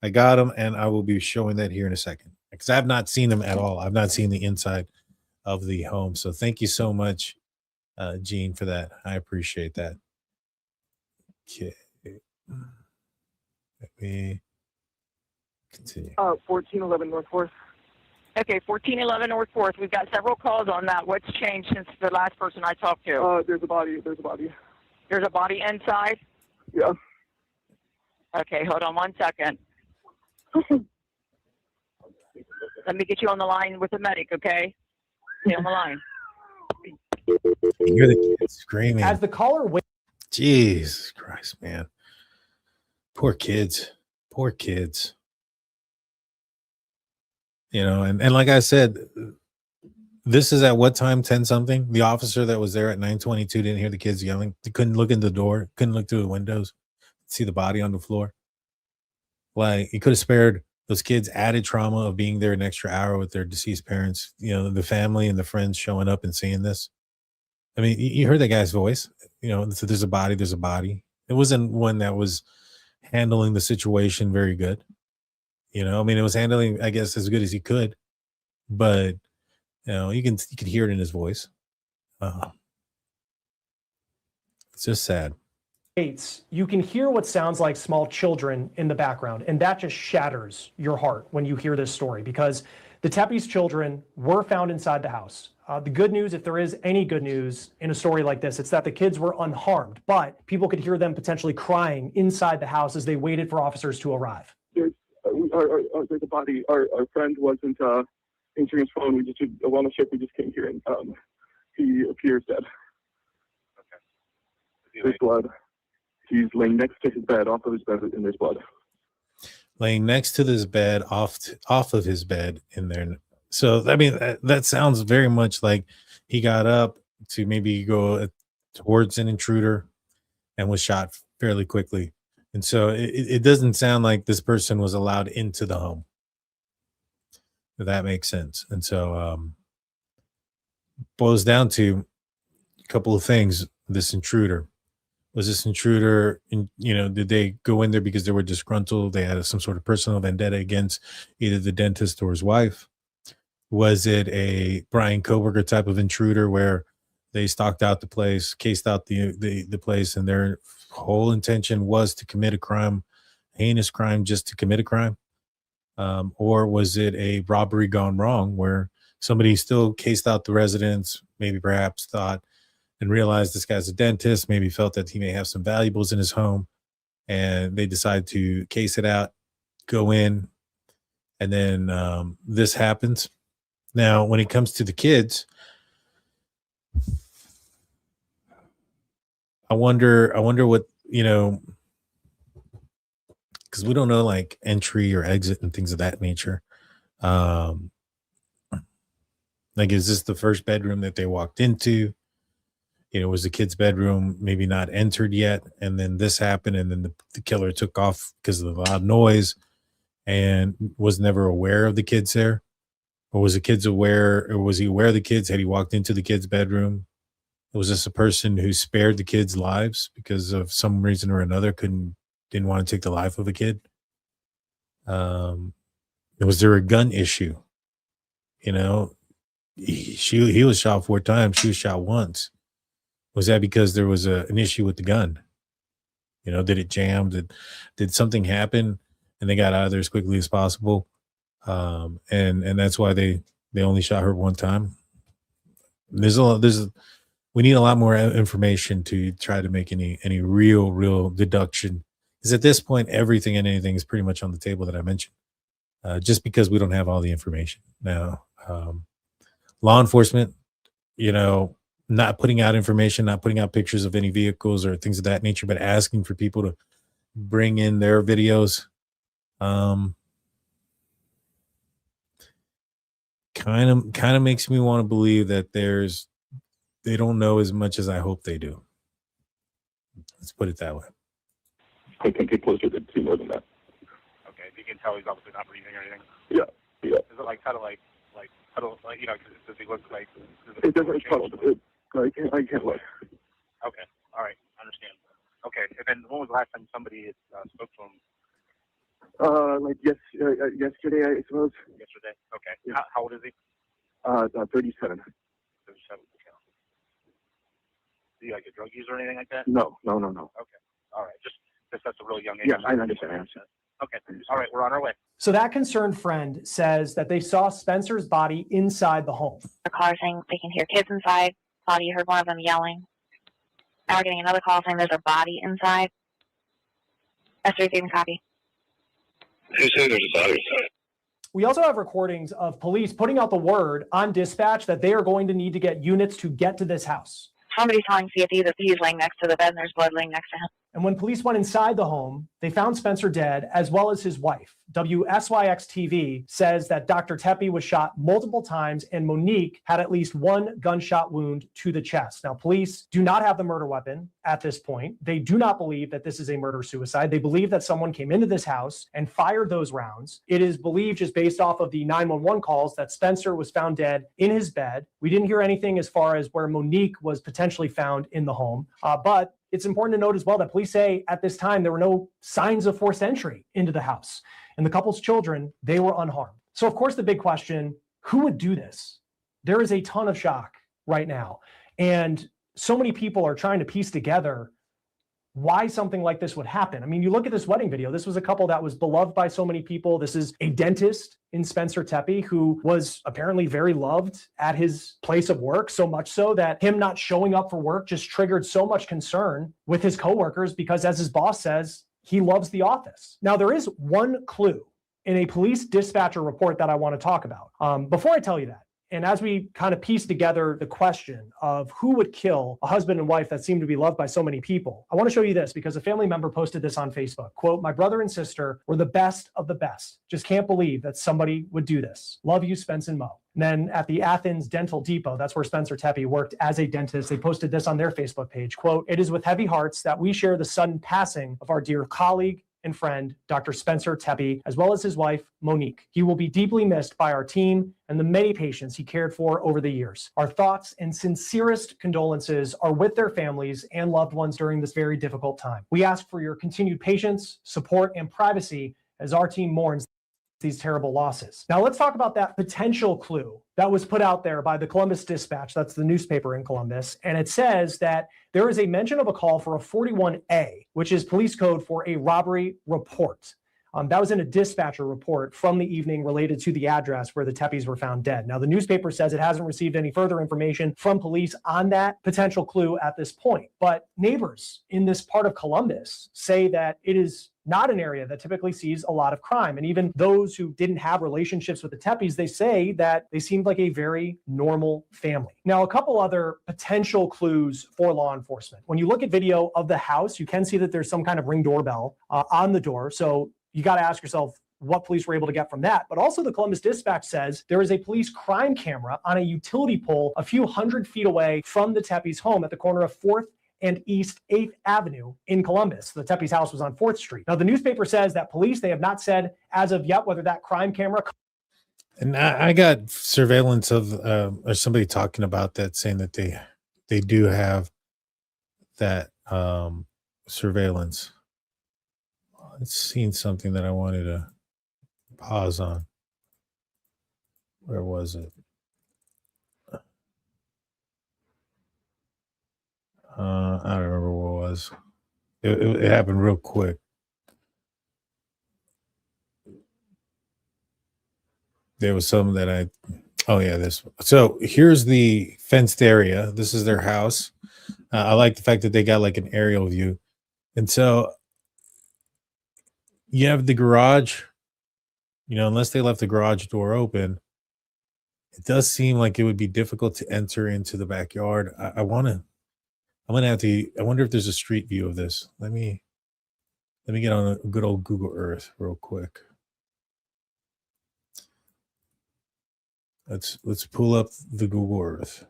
I got them, and I will be showing that here in a second because I've not seen them at all. I've not seen the inside of the home. So thank you so much, Gene, for that. I appreciate that. Okay. Let me continue. 1411 North 4th. Okay, 1411 North 4th. We've got several calls on that. What's changed since the last person I talked to? There's a body. There's a body inside? Yeah. Okay, hold on 1 second. Let me get you on the line with the medic, okay? Stay on the line. You hear the kids screaming. As the caller Jesus Christ, man. Poor kids. And like I said, this is at what time? 10 something. The officer that was there at 9:22 didn't hear the kids yelling. He couldn't look in the door, couldn't look through the windows, see the body on the floor. Like, he could have spared those kids added trauma of being there an extra hour with their deceased parents, you know, the family and the friends showing up and seeing this. I mean, you heard that guy's voice, you know, so there's a body, there's a body. It wasn't one that was handling the situation very good. You know, I mean, it was handling, I guess, as good as he could, but you know, you could hear it in his voice. It's just sad. You can hear what sounds like small children in the background, and that just shatters your heart when you hear this story, because the Tepe's children were found inside the house. The good news, if there is any good news in a story like this, it's that the kids were unharmed, but people could hear them potentially crying inside the house as they waited for officers to arrive. There's a body. Our friend wasn't answering his phone. We just did a wellness check. We just came here, and he appears dead. Okay. There's blood. He's laying next to his bed, off of his bed, and there's blood. Laying next to this bed, off of his bed in there. So, I mean, that sounds very much like he got up to maybe go towards an intruder and was shot fairly quickly. And so it doesn't sound like this person was allowed into the home. If that makes sense. And so boils down to a couple of things. This intruder. Was this intruder, you know, did they go in there because they were disgruntled? They had some sort of personal vendetta against either the dentist or his wife? Was it a Brian Koberger type of intruder where they stalked out the place, cased out the place, and their whole intention was to commit a crime, heinous crime, just to commit a crime? Or was it a robbery gone wrong where somebody still cased out the residence, maybe perhaps thought and realized this guy's a dentist, maybe felt that he may have some valuables in his home, and they decide to case it out, go in, and then this happens. Now, when it comes to the kids, I wonder what, you know, because we don't know like entry or exit and things of that nature. Like, is this the first bedroom that they walked into? You know, was the kid's bedroom maybe not entered yet? And then this happened, and then the killer took off because of the loud noise and was never aware of the kids there? Or was the kids aware, or was he aware of the kids? Had he walked into the kid's bedroom? Was this a person who spared the kids' lives because of some reason or another, didn't want to take the life of a kid? Was there a gun issue? You know, he was shot 4 times. She was shot once. Was that because there was an issue with the gun? You know, did it jam? Did something happen and they got out of there as quickly as possible? And that's why they only shot her 1 time. We need a lot more information to try to make any real deduction. Because at this point, everything and anything is pretty much on the table that I mentioned. Just because we don't have all the information now. Law enforcement, you know, not putting out information, not putting out pictures of any vehicles or things of that nature, but asking for people to bring in their videos. Kind of makes me want to believe that they don't know as much as I hope they do. Let's put it that way. I can get closer to see more than that. Okay, you can tell he's obviously not breathing or anything. Yeah. Is it like kind of like you know? Does he look like? It doesn't trouble. I can't look. Okay. All right. Understand. Okay. And then when was the last time somebody spoke to him? Like yesterday, I suppose. Yesterday. Okay. Yeah. How old is he? 37. 37. Okay. Is he like a drug user or anything like that? No. Okay. All right. Just that's a really young age. Yeah, I understand. Okay. All right. We're on our way. So that concerned friend says that they saw Spencer's body inside the home. A caller saying they can hear kids inside. Claudia heard one of them yelling. Now we're getting another call saying there's a body inside. S3 receiving copy. Who said there's a body inside? We also have recordings of police putting out the word on dispatch that they are going to need to get units to get to this house. Somebody's telling CFE that he's laying next to the bed and there's blood laying next to him. And when police went inside the home, they found Spencer dead, as well as his wife. WSYX TV says that Dr. Tepe was shot multiple times and Monique had at least one gunshot wound to the chest. Now, police do not have the murder weapon at this point. They do not believe that this is a murder-suicide. They believe that someone came into this house and fired those rounds. It is believed, just based off of the 911 calls, that Spencer was found dead in his bed. We didn't hear anything as far as where Monique was potentially found in the home, but it's important to note as well that police say at this time there were no signs of forced entry into the house. And the couple's children, they were unharmed. So, of course, the big question, who would do this? There is a ton of shock right now. And so many people are trying to piece together why something like this would happen. I mean, you look at this wedding video. This was a couple that was beloved by so many people. This is a dentist in Spencer Tepe who was apparently very loved at his place of work, so much so that him not showing up for work just triggered so much concern with his coworkers because, as his boss says, he loves the office. Now, there is one clue in a police dispatcher report that I want to talk about. Before I tell you that, and as we kind of piece together the question of who would kill a husband and wife that seem to be loved by so many people, I want to show you this because a family member posted this on Facebook. Quote, "My brother and sister were the best of the best. Just can't believe that somebody would do this. Love you, Spence and Mo." And then at the Athens Dental Depot, that's where Spencer Tepe worked as a dentist, they posted this on their Facebook page. Quote, "It is with heavy hearts that we share the sudden passing of our dear colleague and friend, Dr. Spencer Tepe, as well as his wife, Monique. He will be deeply missed by our team and the many patients he cared for over the years. Our thoughts and sincerest condolences are with their families and loved ones during this very difficult time. We ask for your continued patience, support, and privacy as our team mourns these terrible losses." Now let's talk about that potential clue that was put out there by the Columbus Dispatch. That's the newspaper in Columbus. And it says that there is a mention of a call for a 41A, which is police code for a robbery report. That was in a dispatcher report from the evening related to the address where the Tepes were found dead. Now, the newspaper says it hasn't received any further information from police on that potential clue at this point. But neighbors in this part of Columbus say that it is not an area that typically sees a lot of crime. And even those who didn't have relationships with the Tepes, they say that they seemed like a very normal family. Now, a couple other potential clues for law enforcement. When you look at video of the house, you can see that there's some kind of Ring doorbell on the door. So you got to ask yourself what police were able to get from that. But also the Columbus Dispatch says there is a police crime camera on a utility pole a few hundred feet away from the Tepes' home at the corner of 4th and East 8th Avenue in Columbus. The Tepes' house was on 4th Street. Now, the newspaper says that police, they have not said as of yet whether that crime camera... And I got surveillance of or somebody talking about that, saying that they do have that surveillance. I've seen something that I wanted to pause on. Where was it? I don't remember what it was. It happened real quick. There was some that oh yeah, this. So here's the fenced area. This is their house. I like the fact that they got like an aerial view. And so you have the garage, unless they left the garage door open, it does seem like it would be difficult to enter into the backyard. I wonder if there's a street view of this. Let me get on a good old Google Earth real quick. Let's pull up the Google Earth.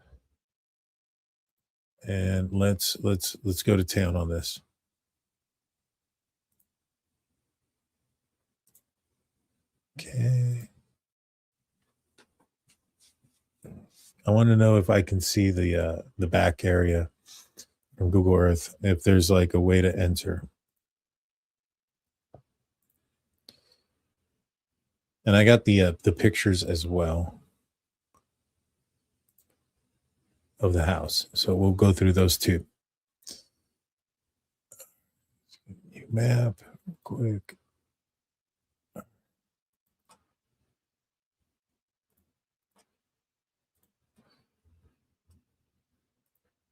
And let's go to town on this. Okay. I want to know if I can see the back area from Google Earth, if there's like a way to enter. And I got the pictures as well of the house. So we'll go through those two. New map, quick.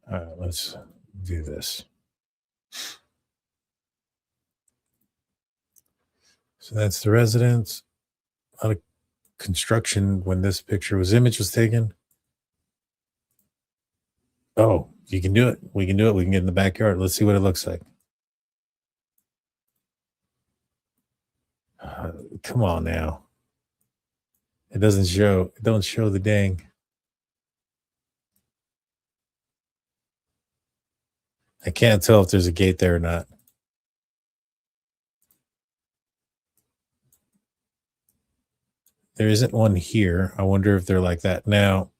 All right, let's do this. So that's the residence. A lot of construction when this image was taken. Oh, you can do it. We can do it. We can get in the backyard. Let's see what it looks like. Come on now. It doesn't show. It don't show the dang. I can't tell if there's a gate there or not. There isn't one here. I wonder if they're like that now.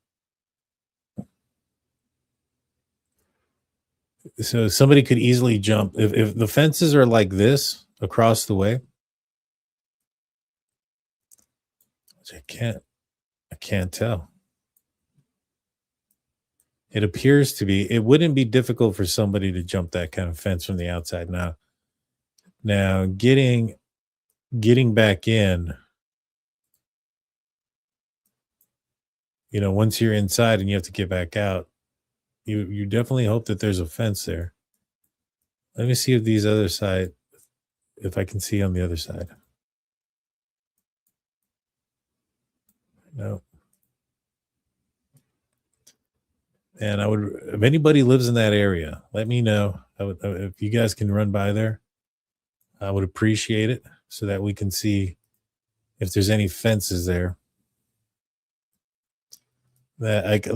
So somebody could easily jump if the fences are like this across the way. Which I can't tell. It appears to be. It wouldn't be difficult for somebody to jump that kind of fence from the outside. Now getting back in. You know, once you're inside and you have to get back out, you definitely hope that there's a fence there. Let me see if these other side, if I can see on the other side. No. And I would, if anybody lives in that area, let me know. If you guys can run by there, I would appreciate it so that we can see if there's any fences there. That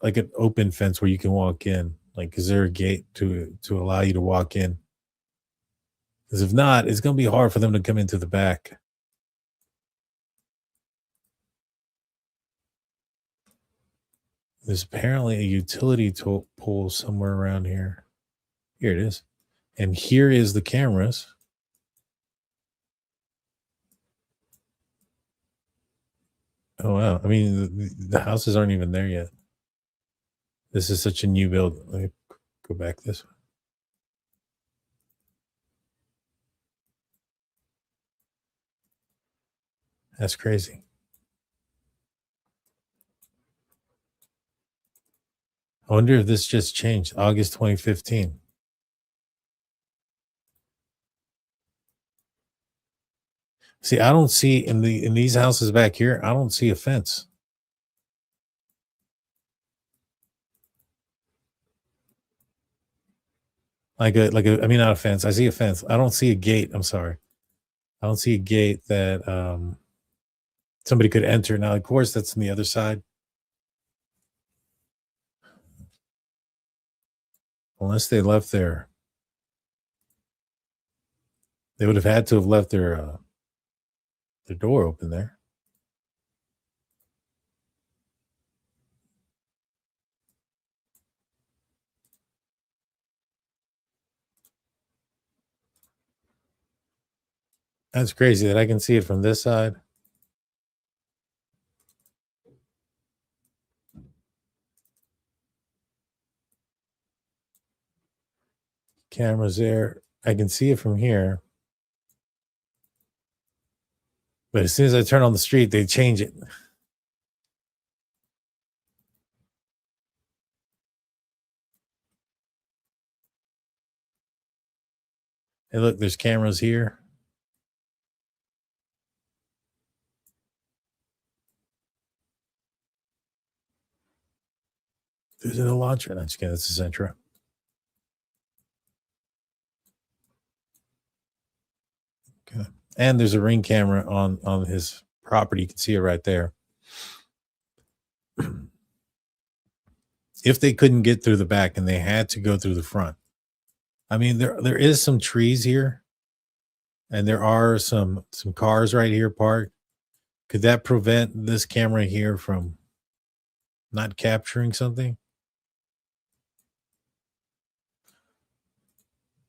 like an open fence where you can walk in. Like, is there a gate to allow you to walk in? Because if not, it's going to be hard for them to come into the back. There's apparently a utility pole somewhere around here. Here it is. And here is the cameras. Oh, wow. I mean, the houses aren't even there yet. This is such a new build. Let me go back this way. That's crazy. I wonder if this just changed. August 2015. See, I don't see in these houses back here, I don't see a fence. I mean, not a fence. I see a fence. I don't see a gate. I'm sorry. I don't see a gate that somebody could enter. Now, of course, that's on the other side. Unless they left they would have had to have left their door open there. That's crazy that I can see it from this side. Cameras there. I can see it from here. But as soon as I turn on the street, they change it. Hey, look, there's cameras here. There's an launcher. That's the Centra. Okay. And there's a Ring camera on his property. You can see it right there. If they couldn't get through the back and they had to go through the front. I mean, there is some trees here. And there are some cars right here parked. Could that prevent this camera here from not capturing something?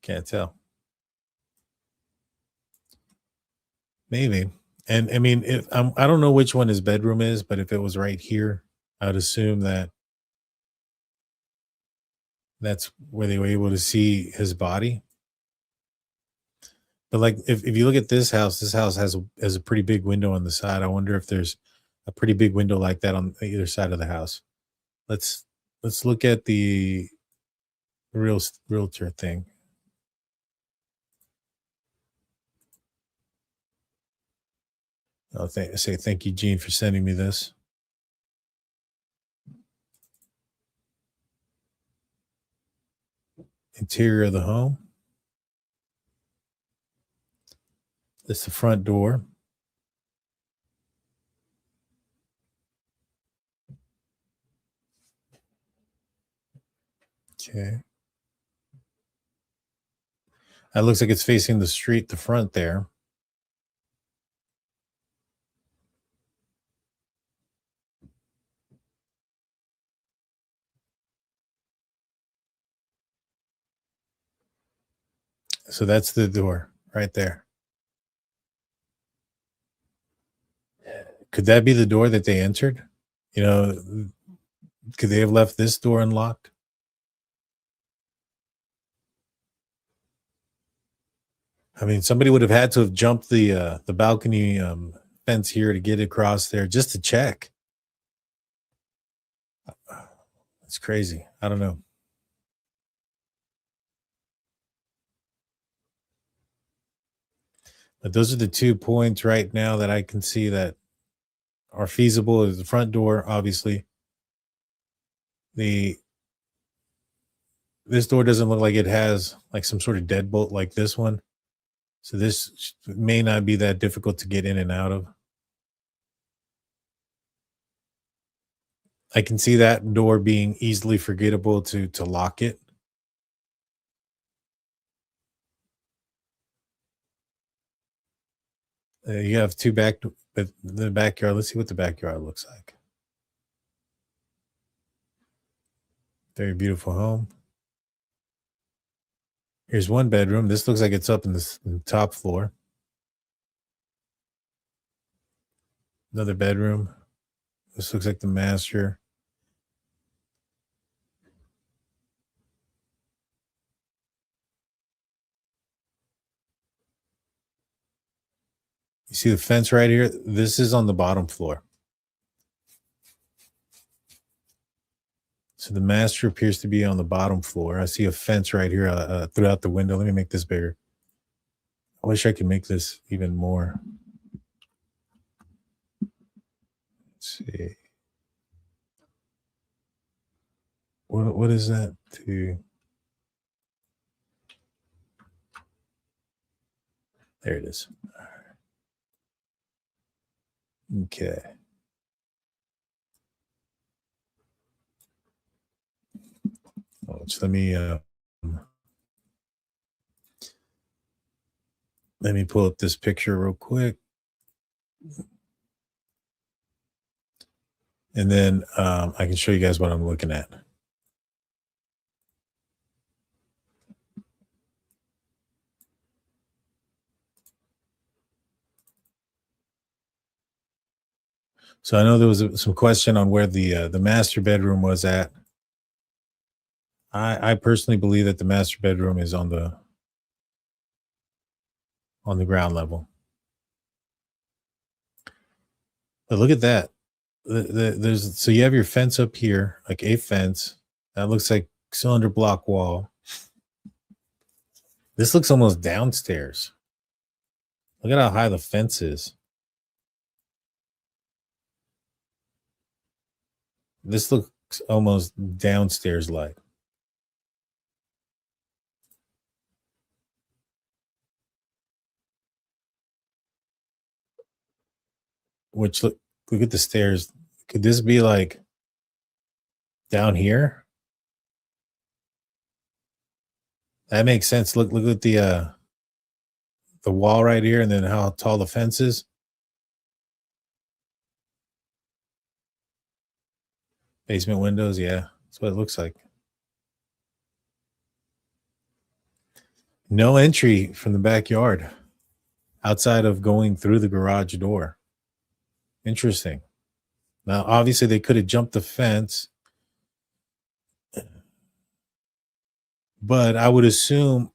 Can't tell. Maybe. And I mean, if I don't know which one his bedroom is, but if it was right here, I would assume that that's where they were able to see his body. But like, if you look at this house has a pretty big window on the side. I wonder if there's a pretty big window like that on either side of the house. Let's look at the realtor thing. I'll say thank you, Gene, for sending me this. Interior of the home. This is the front door. Okay. That looks like it's facing the street, the front there. So that's the door right there. Could that be the door that they entered? You know, could they have left this door unlocked? I mean, somebody would have had to have jumped the balcony fence here to get across there just to check. It's crazy. I don't know. But those are the 2 points right now that I can see that are feasible. Is the front door, obviously. This door doesn't look like it has like some sort of deadbolt like this one. So this may not be that difficult to get in and out of. I can see that door being easily forgettable to lock it. You have two but the backyard. Let's see what the backyard looks like. Very beautiful home. Here's one bedroom. This looks like it's up in the top floor. Another bedroom. This looks like the master. You see the fence right here? This is on the bottom floor. So the master appears to be on the bottom floor. I see a fence right here throughout the window. Let me make this bigger. I wish I could make this even more. Let's see. What is that to? There it is. Okay. So let me pull up this picture real quick. And then I can show you guys what I'm looking at. So I know there was some question on where the master bedroom was at. I personally believe that the master bedroom is on the ground level. But look at that. So you have your fence up here, like a fence. That looks like cylinder block wall. This looks almost downstairs. Look at how high the fence is. This looks almost downstairs like. Which look at the stairs. Could this be like down here? That makes sense. Look at the wall right here, and then how tall the fence is. Basement windows, yeah. That's what it looks like. No entry from the backyard outside of going through the garage door. Interesting. Now, obviously, they could have jumped the fence, but I would assume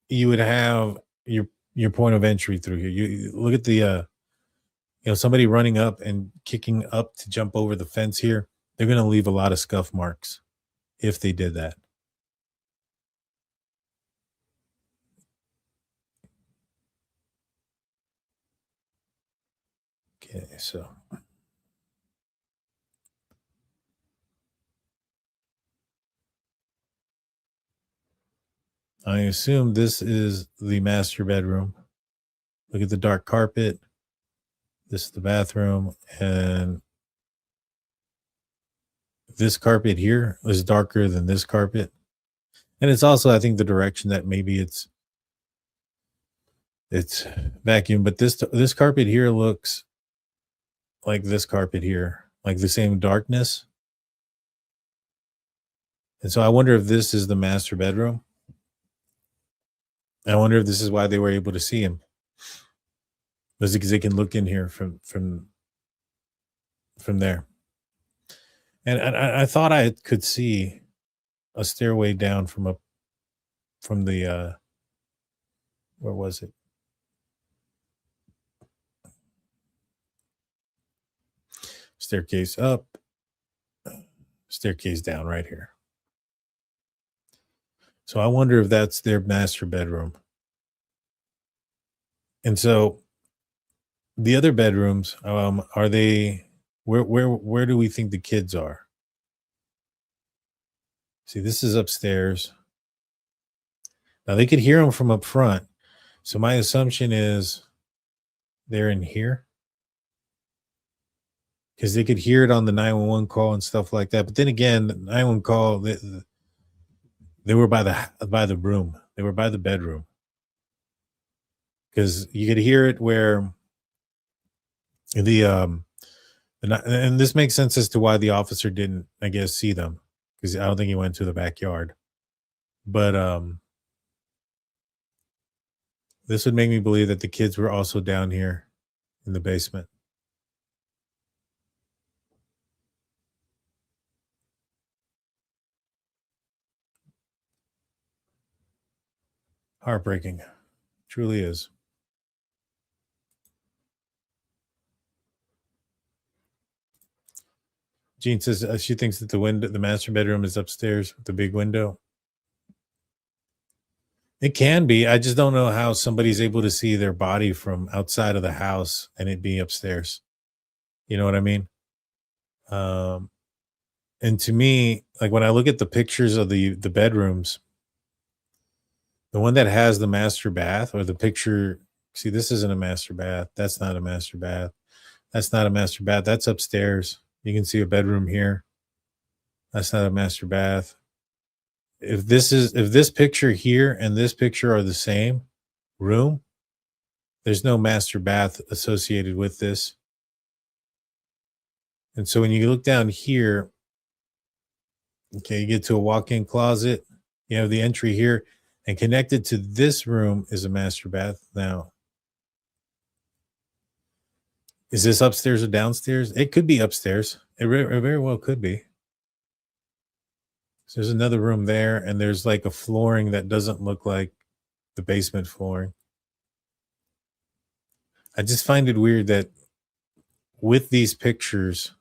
you would have your point of entry through here. You look at the, somebody running up and kicking up to jump over the fence here. They're going to leave a lot of scuff marks if they did that. Okay, so. I assume this is the master bedroom. Look at the dark carpet. This is the bathroom. And this carpet here is darker than this carpet. And it's also, I think, the direction that maybe it's vacuum, but this carpet here looks like this carpet here, like the same darkness. And so I wonder if this is the master bedroom. I wonder if this is why they were able to see him. Was it because they can look in here from there? And I thought I could see a stairway down from the where was it? Staircase up, staircase down right here. So I wonder if that's their master bedroom. And so the other bedrooms, are they where do we think the kids are? See, this is upstairs. Now they could hear them from up front. So my assumption is they're in here, because they could hear it on the 911 call and stuff like that. But then again, the 911 call, they were by the room. They were by the bedroom, because you could hear it where and this makes sense as to why the officer didn't, I guess, see them, because I don't think he went to the backyard. But this would make me believe that the kids were also down here in the basement. Heartbreaking. Truly is. Jean says she thinks that the master bedroom is upstairs with the big window. It can be. I just don't know how somebody's able to see their body from outside of the house and it be upstairs. You know what I mean? And to me, like when I look at the pictures of the bedrooms, the one that has the master bath, or the picture, see, this isn't a master bath. That's not a master bath. That's not a master bath. That's upstairs. You can see a bedroom here. That's not a master bath. If this picture here and this picture are the same room, there's no master bath associated with this. And so when you look down here, okay, you get to a walk-in closet. You have the entry here, and connected to this room is a master bath. Now, is this upstairs or downstairs? It could be upstairs. It very well could be. So there's another room there, and there's like a flooring that doesn't look like the basement flooring. I just find it weird that with these pictures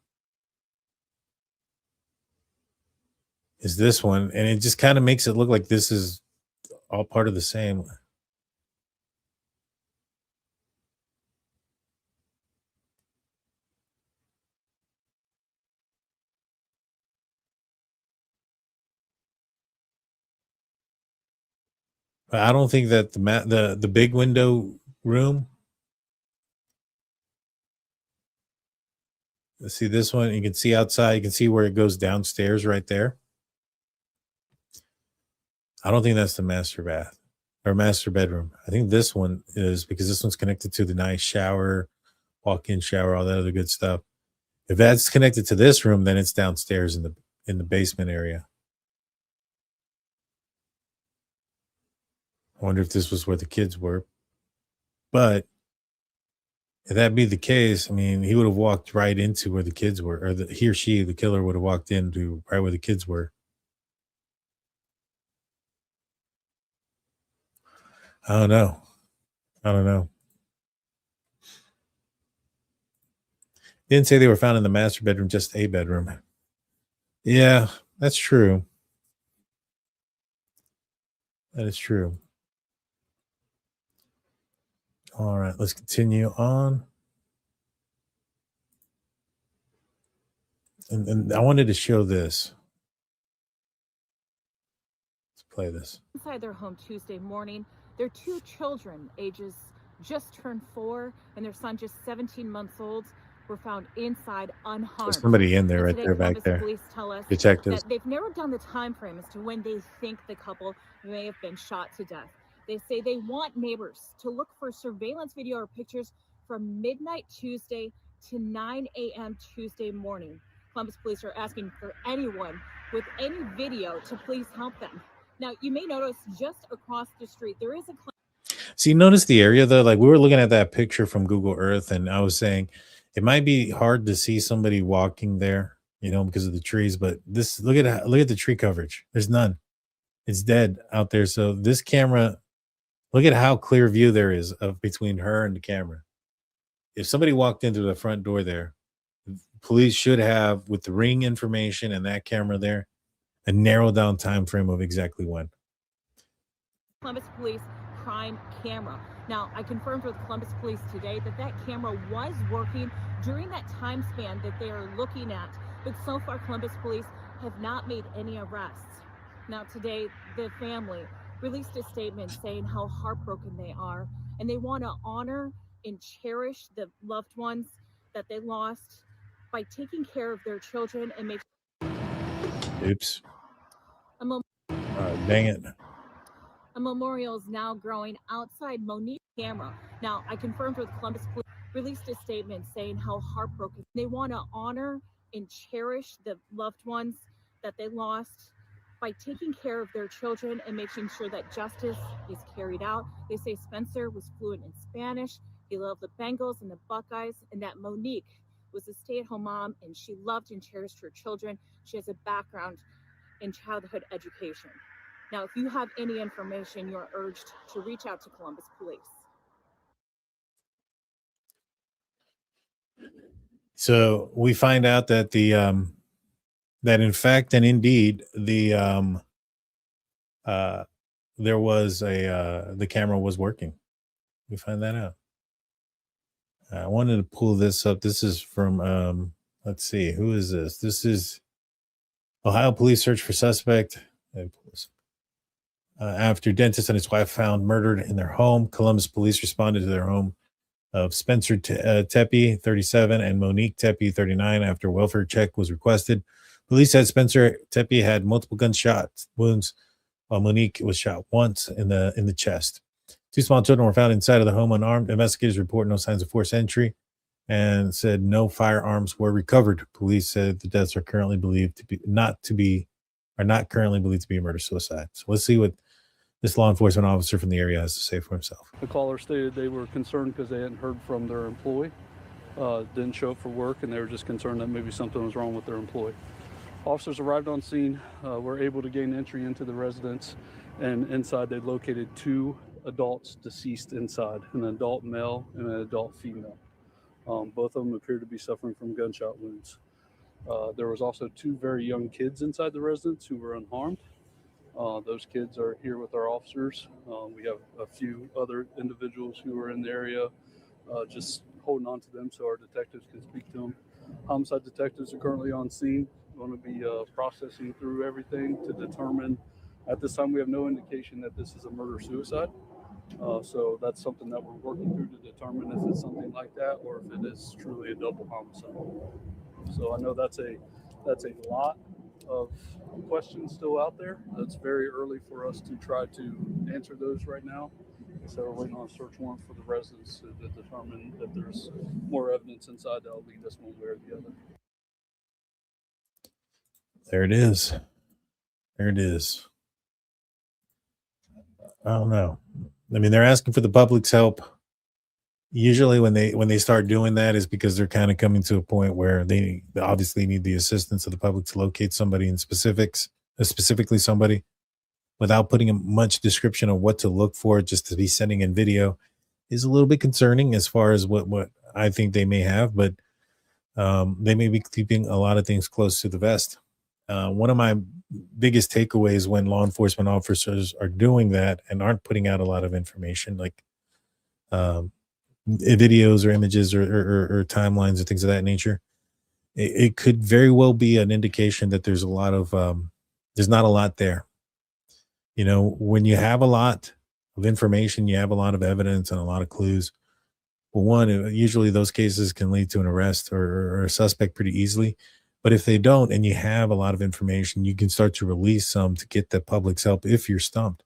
is this one, and it just kind of makes it look like this is all part of the same. But I don't think that the big window room. Let's see this one. You can see outside. You can see where it goes downstairs right there. I don't think that's the master bath or master bedroom. I think this one is, because this one's connected to the nice shower, walk-in shower, all that other good stuff. If that's connected to this room, then it's downstairs in the basement area. I wonder if this was where the kids were. But if that be the case, I mean, he would have walked right into where the kids were, or he or she, the killer, would have walked into right where the kids were. I don't know. Didn't say they were found in the master bedroom, just a bedroom. Yeah, that's true. That is true. All right, let's continue on. And I wanted to show this. Let's play this. Inside their home Tuesday morning, their two children, ages just turned 4, and their son just 17 months old, were found inside unharmed. There's somebody in there Now, right today, there, back Columbus there. police tell us Detectives. that they've narrowed down the time frame as to when they think the couple may have been shot to death. They say they want neighbors to look for surveillance video or pictures from midnight Tuesday to 9 a.m. Tuesday morning. Columbus police are asking for anyone with any video to please help them. Now, you may notice just across the street, there is a See, notice the area though. Like we were looking at that picture from Google Earth, and I was saying it might be hard to see somebody walking there, you know, because of the trees. But this, look at the tree coverage. There's none. It's dead out there. So this camera, look at how clear view there is of between her and the camera. If somebody walked into the front door there, police should have, with the ring information and that camera there, a narrowed down time frame of exactly when. Columbus Police crime camera. Now, I confirmed with Columbus Police today that that camera was working during that time span that they are looking at, but so far Columbus Police have not made any arrests. Now, today, the family released a statement saying how heartbroken they are, and they want to honor and cherish the loved ones that they lost by taking care of their children and make. Oops. Dang it. A memorial is now growing outside Monique camera. Now, I confirmed with Columbus Police, released a statement saying how heartbroken they want to honor and cherish the loved ones that they lost by taking care of their children and making sure that justice is carried out. They say Spencer was fluent in Spanish. He loved the Bengals and the Buckeyes, and that Monique was a stay-at-home mom, and she loved and cherished her children. She has a background in childhood education. Now, if you have any information, you're urged to reach out to Columbus Police. So we find out that that in fact and indeed there was the camera was working. We find that out. I wanted to pull this up. This is from let's see, who is this? This is Ohio police search for suspect. After dentist and his wife found murdered in their home, Columbus police responded to their home of Spencer Tepe, 37, and Monique Tepe, 39, after a welfare check was requested. Police said Spencer Tepe had multiple gunshot wounds, while Monique was shot once in the chest. 2 small children were found inside of the home unarmed. Investigators report no signs of forced entry and said no firearms were recovered. Police said the deaths are currently believed to be not currently believed to be a murder-suicide. So let's see what this law enforcement officer from the area has to say for himself. The caller stated they were concerned because they hadn't heard from their employee, didn't show up for work, and they were just concerned that maybe something was wrong with their employee. Officers arrived on scene, were able to gain entry into the residence, and inside they located 2 adults deceased inside, an adult male and an adult female. Both of them appear to be suffering from gunshot wounds. There was also 2 very young kids inside the residence who were unharmed. Those kids are here with our officers. We have a few other individuals who are in the area, just holding on to them so our detectives can speak to them. Homicide detectives are currently on scene. We're going to be processing through everything to determine. At this time, we have no indication that this is a murder-suicide. So that's something that we're working through to determine if it's something like that or if it is truly a double homicide. So I know that's a lot of questions still out there. It's very early for us to try to answer those right now. So we're waiting on a search warrant for the residents to determine if there's more evidence inside that will lead us one way or the other. There it is. There it is. I don't know. I mean, they're asking for the public's help. Usually when they start doing that is because they're kind of coming to a point where they obviously need the assistance of the public to locate somebody in specifically somebody, without putting much description of what to look for. Just to be sending in video is a little bit concerning as far as what I think they may have, but they may be keeping a lot of things close to the vest. One of my biggest takeaways when law enforcement officers are doing that and aren't putting out a lot of information, like videos or images or timelines or things of that nature, it could very well be an indication that there's a lot of there's not a lot there. You know, when you have a lot of information, you have a lot of evidence and a lot of clues, Well, one, usually those cases can lead to an arrest or a suspect pretty easily. But if they don't, and you have a lot of information, you can start to release some to get the public's help if you're stumped.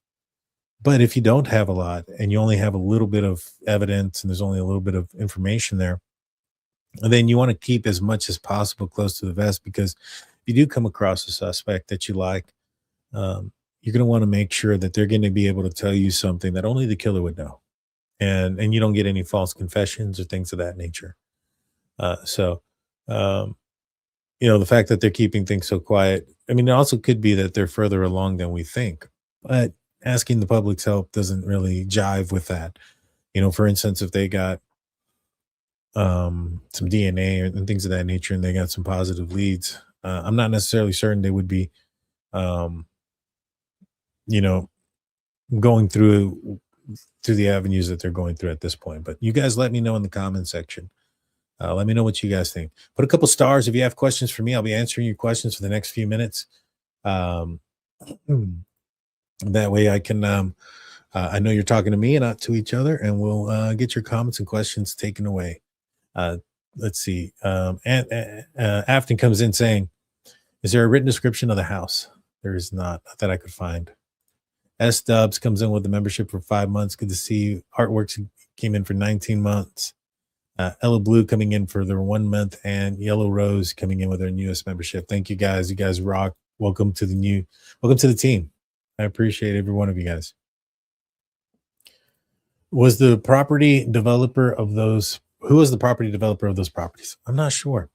But if you don't have a lot and you only have a little bit of evidence and there's only a little bit of information there, then you want to keep as much as possible close to the vest, because if you do come across a suspect that you like, you're going to want to make sure that they're going to be able to tell you something that only the killer would know. And you don't get any false confessions or things of that nature. So, the fact that they're keeping things so quiet, I mean, it also could be that they're further along than we think. But asking the public's help doesn't really jive with that. For instance, if they got some DNA and things of that nature, and they got some positive leads, I'm not necessarily certain they would be, going through the avenues that they're going through at this point. But you guys let me know in the comment section. Let me know what you guys think. Put a couple stars if you have questions for me. I'll be answering your questions for the next few minutes. That way I can, I know you're talking to me and not to each other, and we'll get your comments and questions taken away. Let's see. Afton comes in saying, is there a written description of the house? There is not that I could find. S Dubs comes in with the membership for 5 months. Good to see you. Artworks came in for 19 months. Ella Blue coming in for their 1 month, and Yellow Rose coming in with their newest membership. Thank you guys. You guys rock. Welcome to the team. I appreciate every one of you guys. Who was the property developer of those properties? I'm not sure.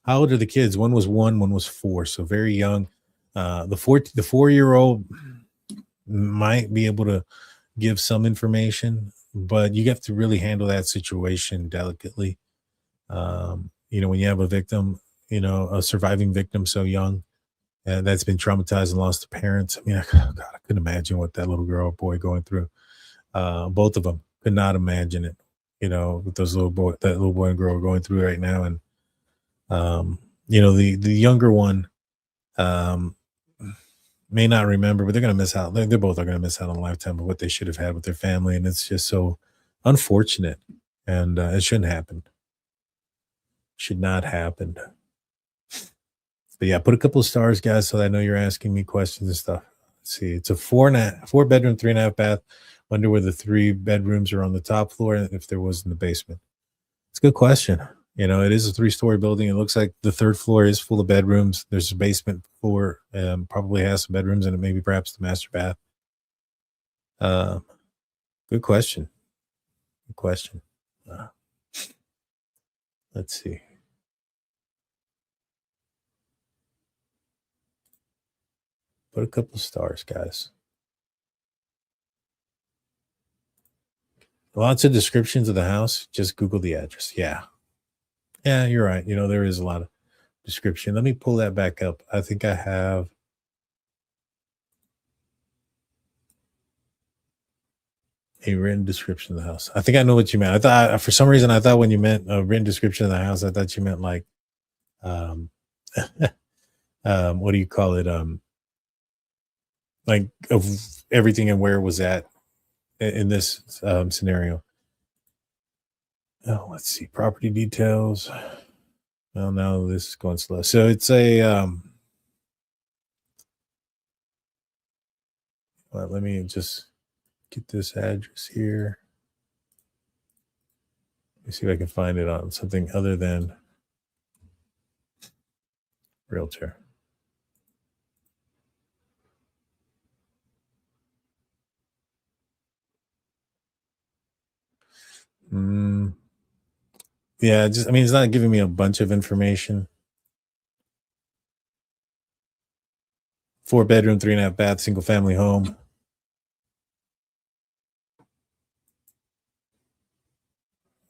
How old are the kids? One was 1, one was 4, so very young. The 4-year-old might be able to give some information, but you have to really handle that situation delicately. When you have a victim, a surviving victim so young, that's been traumatized and lost their parents. I mean, I couldn't imagine what that little girl or boy going through. Both of them could not imagine it, with that little boy and girl going through right now. And, the younger one, may not remember, but they're going to miss out. They both are going to miss out on a lifetime of what they should have had with their family. And it's just so unfortunate. And it shouldn't happen. Should not happen. But yeah, put a couple of stars, guys, so that I know you're asking me questions and stuff. Let's see. It's a 4-bedroom, 3.5 bath. Wonder where the 3 bedrooms are on the top floor, if there was in the basement. It's a good question. It is a 3-story building. It looks like the 3rd floor is full of bedrooms. There's a basement floor, probably has some bedrooms in it, maybe perhaps the master bath. Good question. Let's see. Put a couple of stars, guys. Lots of descriptions of the house. Just Google the address. Yeah, you're right. There is a lot of description. Let me pull that back up. I think I have a written description of the house. I think I know what you meant. I thought, for some reason, when you meant a written description of the house, I thought you meant like, what do you call it? Like of everything and where it was at in this scenario. Oh, let's see. Property details. Well, now this is going slow. So it's a let me just get this address here. Let me see if I can find it on something other than Realtor. Yeah, it's not giving me a bunch of information. 4-bedroom, 3.5 bath, single family home.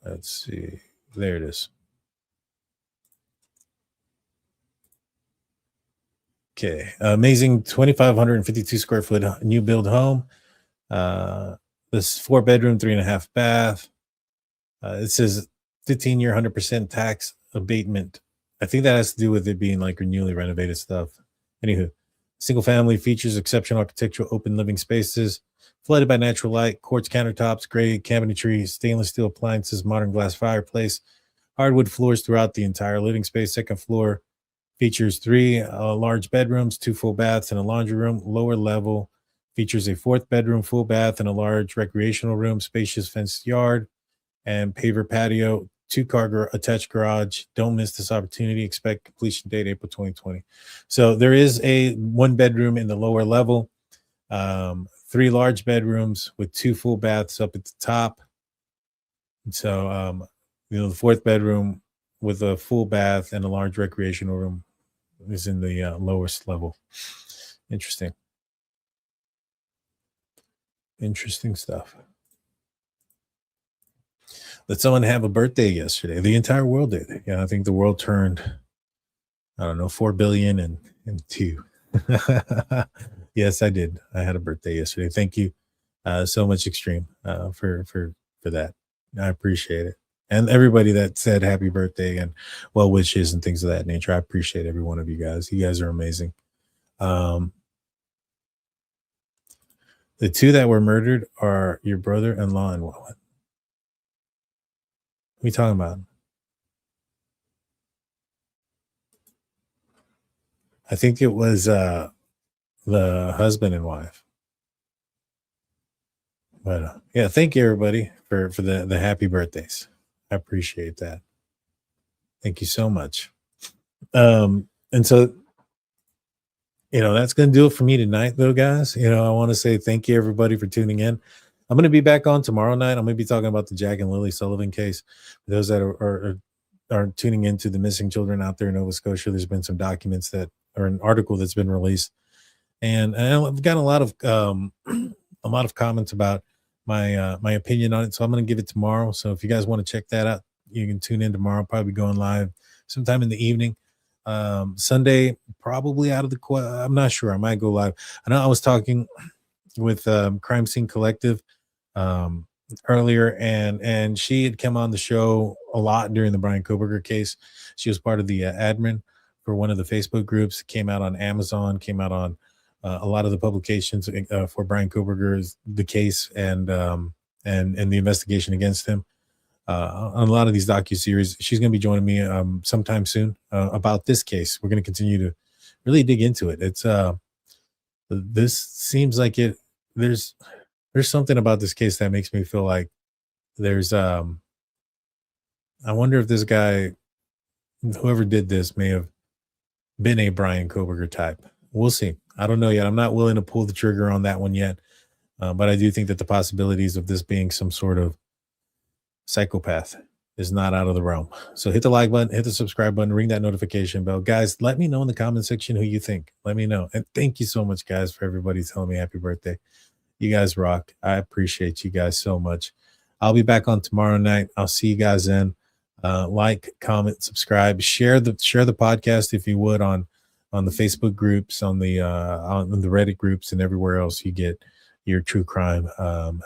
Let's see. There it is. Okay. Amazing 2,552 square foot new build home. This 4-bedroom, 3.5 bath. It says 15-year, 100% tax abatement. I think that has to do with it being like newly renovated stuff. Anywho, Single family features exceptional architectural open living spaces, flooded by natural light, quartz countertops, gray cabinetry, stainless steel appliances, modern glass fireplace, hardwood floors throughout the entire living space. Second floor features 3 large bedrooms, 2 full baths, and a laundry room. Lower level features a 4th bedroom, full bath, and a large recreational room, spacious fenced yard, and paver patio, 2-car attached garage. Don't miss this opportunity. Expect completion date April 2020. So there is a 1 bedroom in the lower level, 3 large bedrooms with 2 full baths up at the top. So, the 4th bedroom with a full bath and a large recreational room is in the lowest level. Interesting stuff. Let someone have a birthday yesterday. The entire world did. Yeah, I think the world turned, 4 billion and 2. Yes, I did. I had a birthday yesterday. Thank you so much, Extreme, for that. I appreciate it. And everybody that said happy birthday and well wishes and things of that nature. I appreciate every one of you guys. You guys are amazing. The 2 that were murdered are your brother-in-law and what? What are we talking about? I think it was the husband and wife. But yeah, thank you everybody for the happy birthdays. I appreciate that. Thank you so much. And so, that's going to do it for me tonight, though, guys. I want to say thank you, everybody, for tuning in. I'm going to be back on tomorrow night. I'm going to be talking about the Jack and Lily Sullivan case. For those that are tuning into the missing children out there in Nova Scotia, there's been some documents or an article that's been released. And I've got a lot of comments about my opinion on it. So I'm going to give it tomorrow. So if you guys want to check that out, you can tune in tomorrow. I'll probably going live sometime in the evening. Sunday, probably out of the I'm not sure. I might go live. I know I was talking with Crime Scene Collective earlier, and she had come on the show a lot during the Brian Koberger case. She was part of the admin for one of the Facebook groups. Came out on Amazon, came out on a lot of the publications for Brian Koberger's the case and the investigation against him. On a lot of these docuseries. She's going to be joining me sometime soon about this case. We're going to continue to really dig into it. It's this seems like there's something about this case that makes me feel like there's I wonder if this guy, whoever did this, may have been a Brian Koberger type. We'll see. I don't know yet. I'm not willing to pull the trigger on that one yet. But I do think that the possibilities of this being some sort of psychopath is not out of the realm. So hit the like button, hit the subscribe button, ring that notification bell. Guys, let me know in the comment section who you think. Let me know. And thank you so much, guys, for everybody telling me happy birthday. You guys rock. I appreciate you guys so much. I'll be back on tomorrow night. I'll see you guys then. Like, comment, subscribe, share the podcast if you would on the Facebook groups, on the Reddit groups, and everywhere else you get your true crime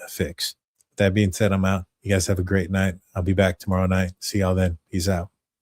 fix. That being said, I'm out. You guys have a great night. I'll be back tomorrow night. See y'all then. Peace out.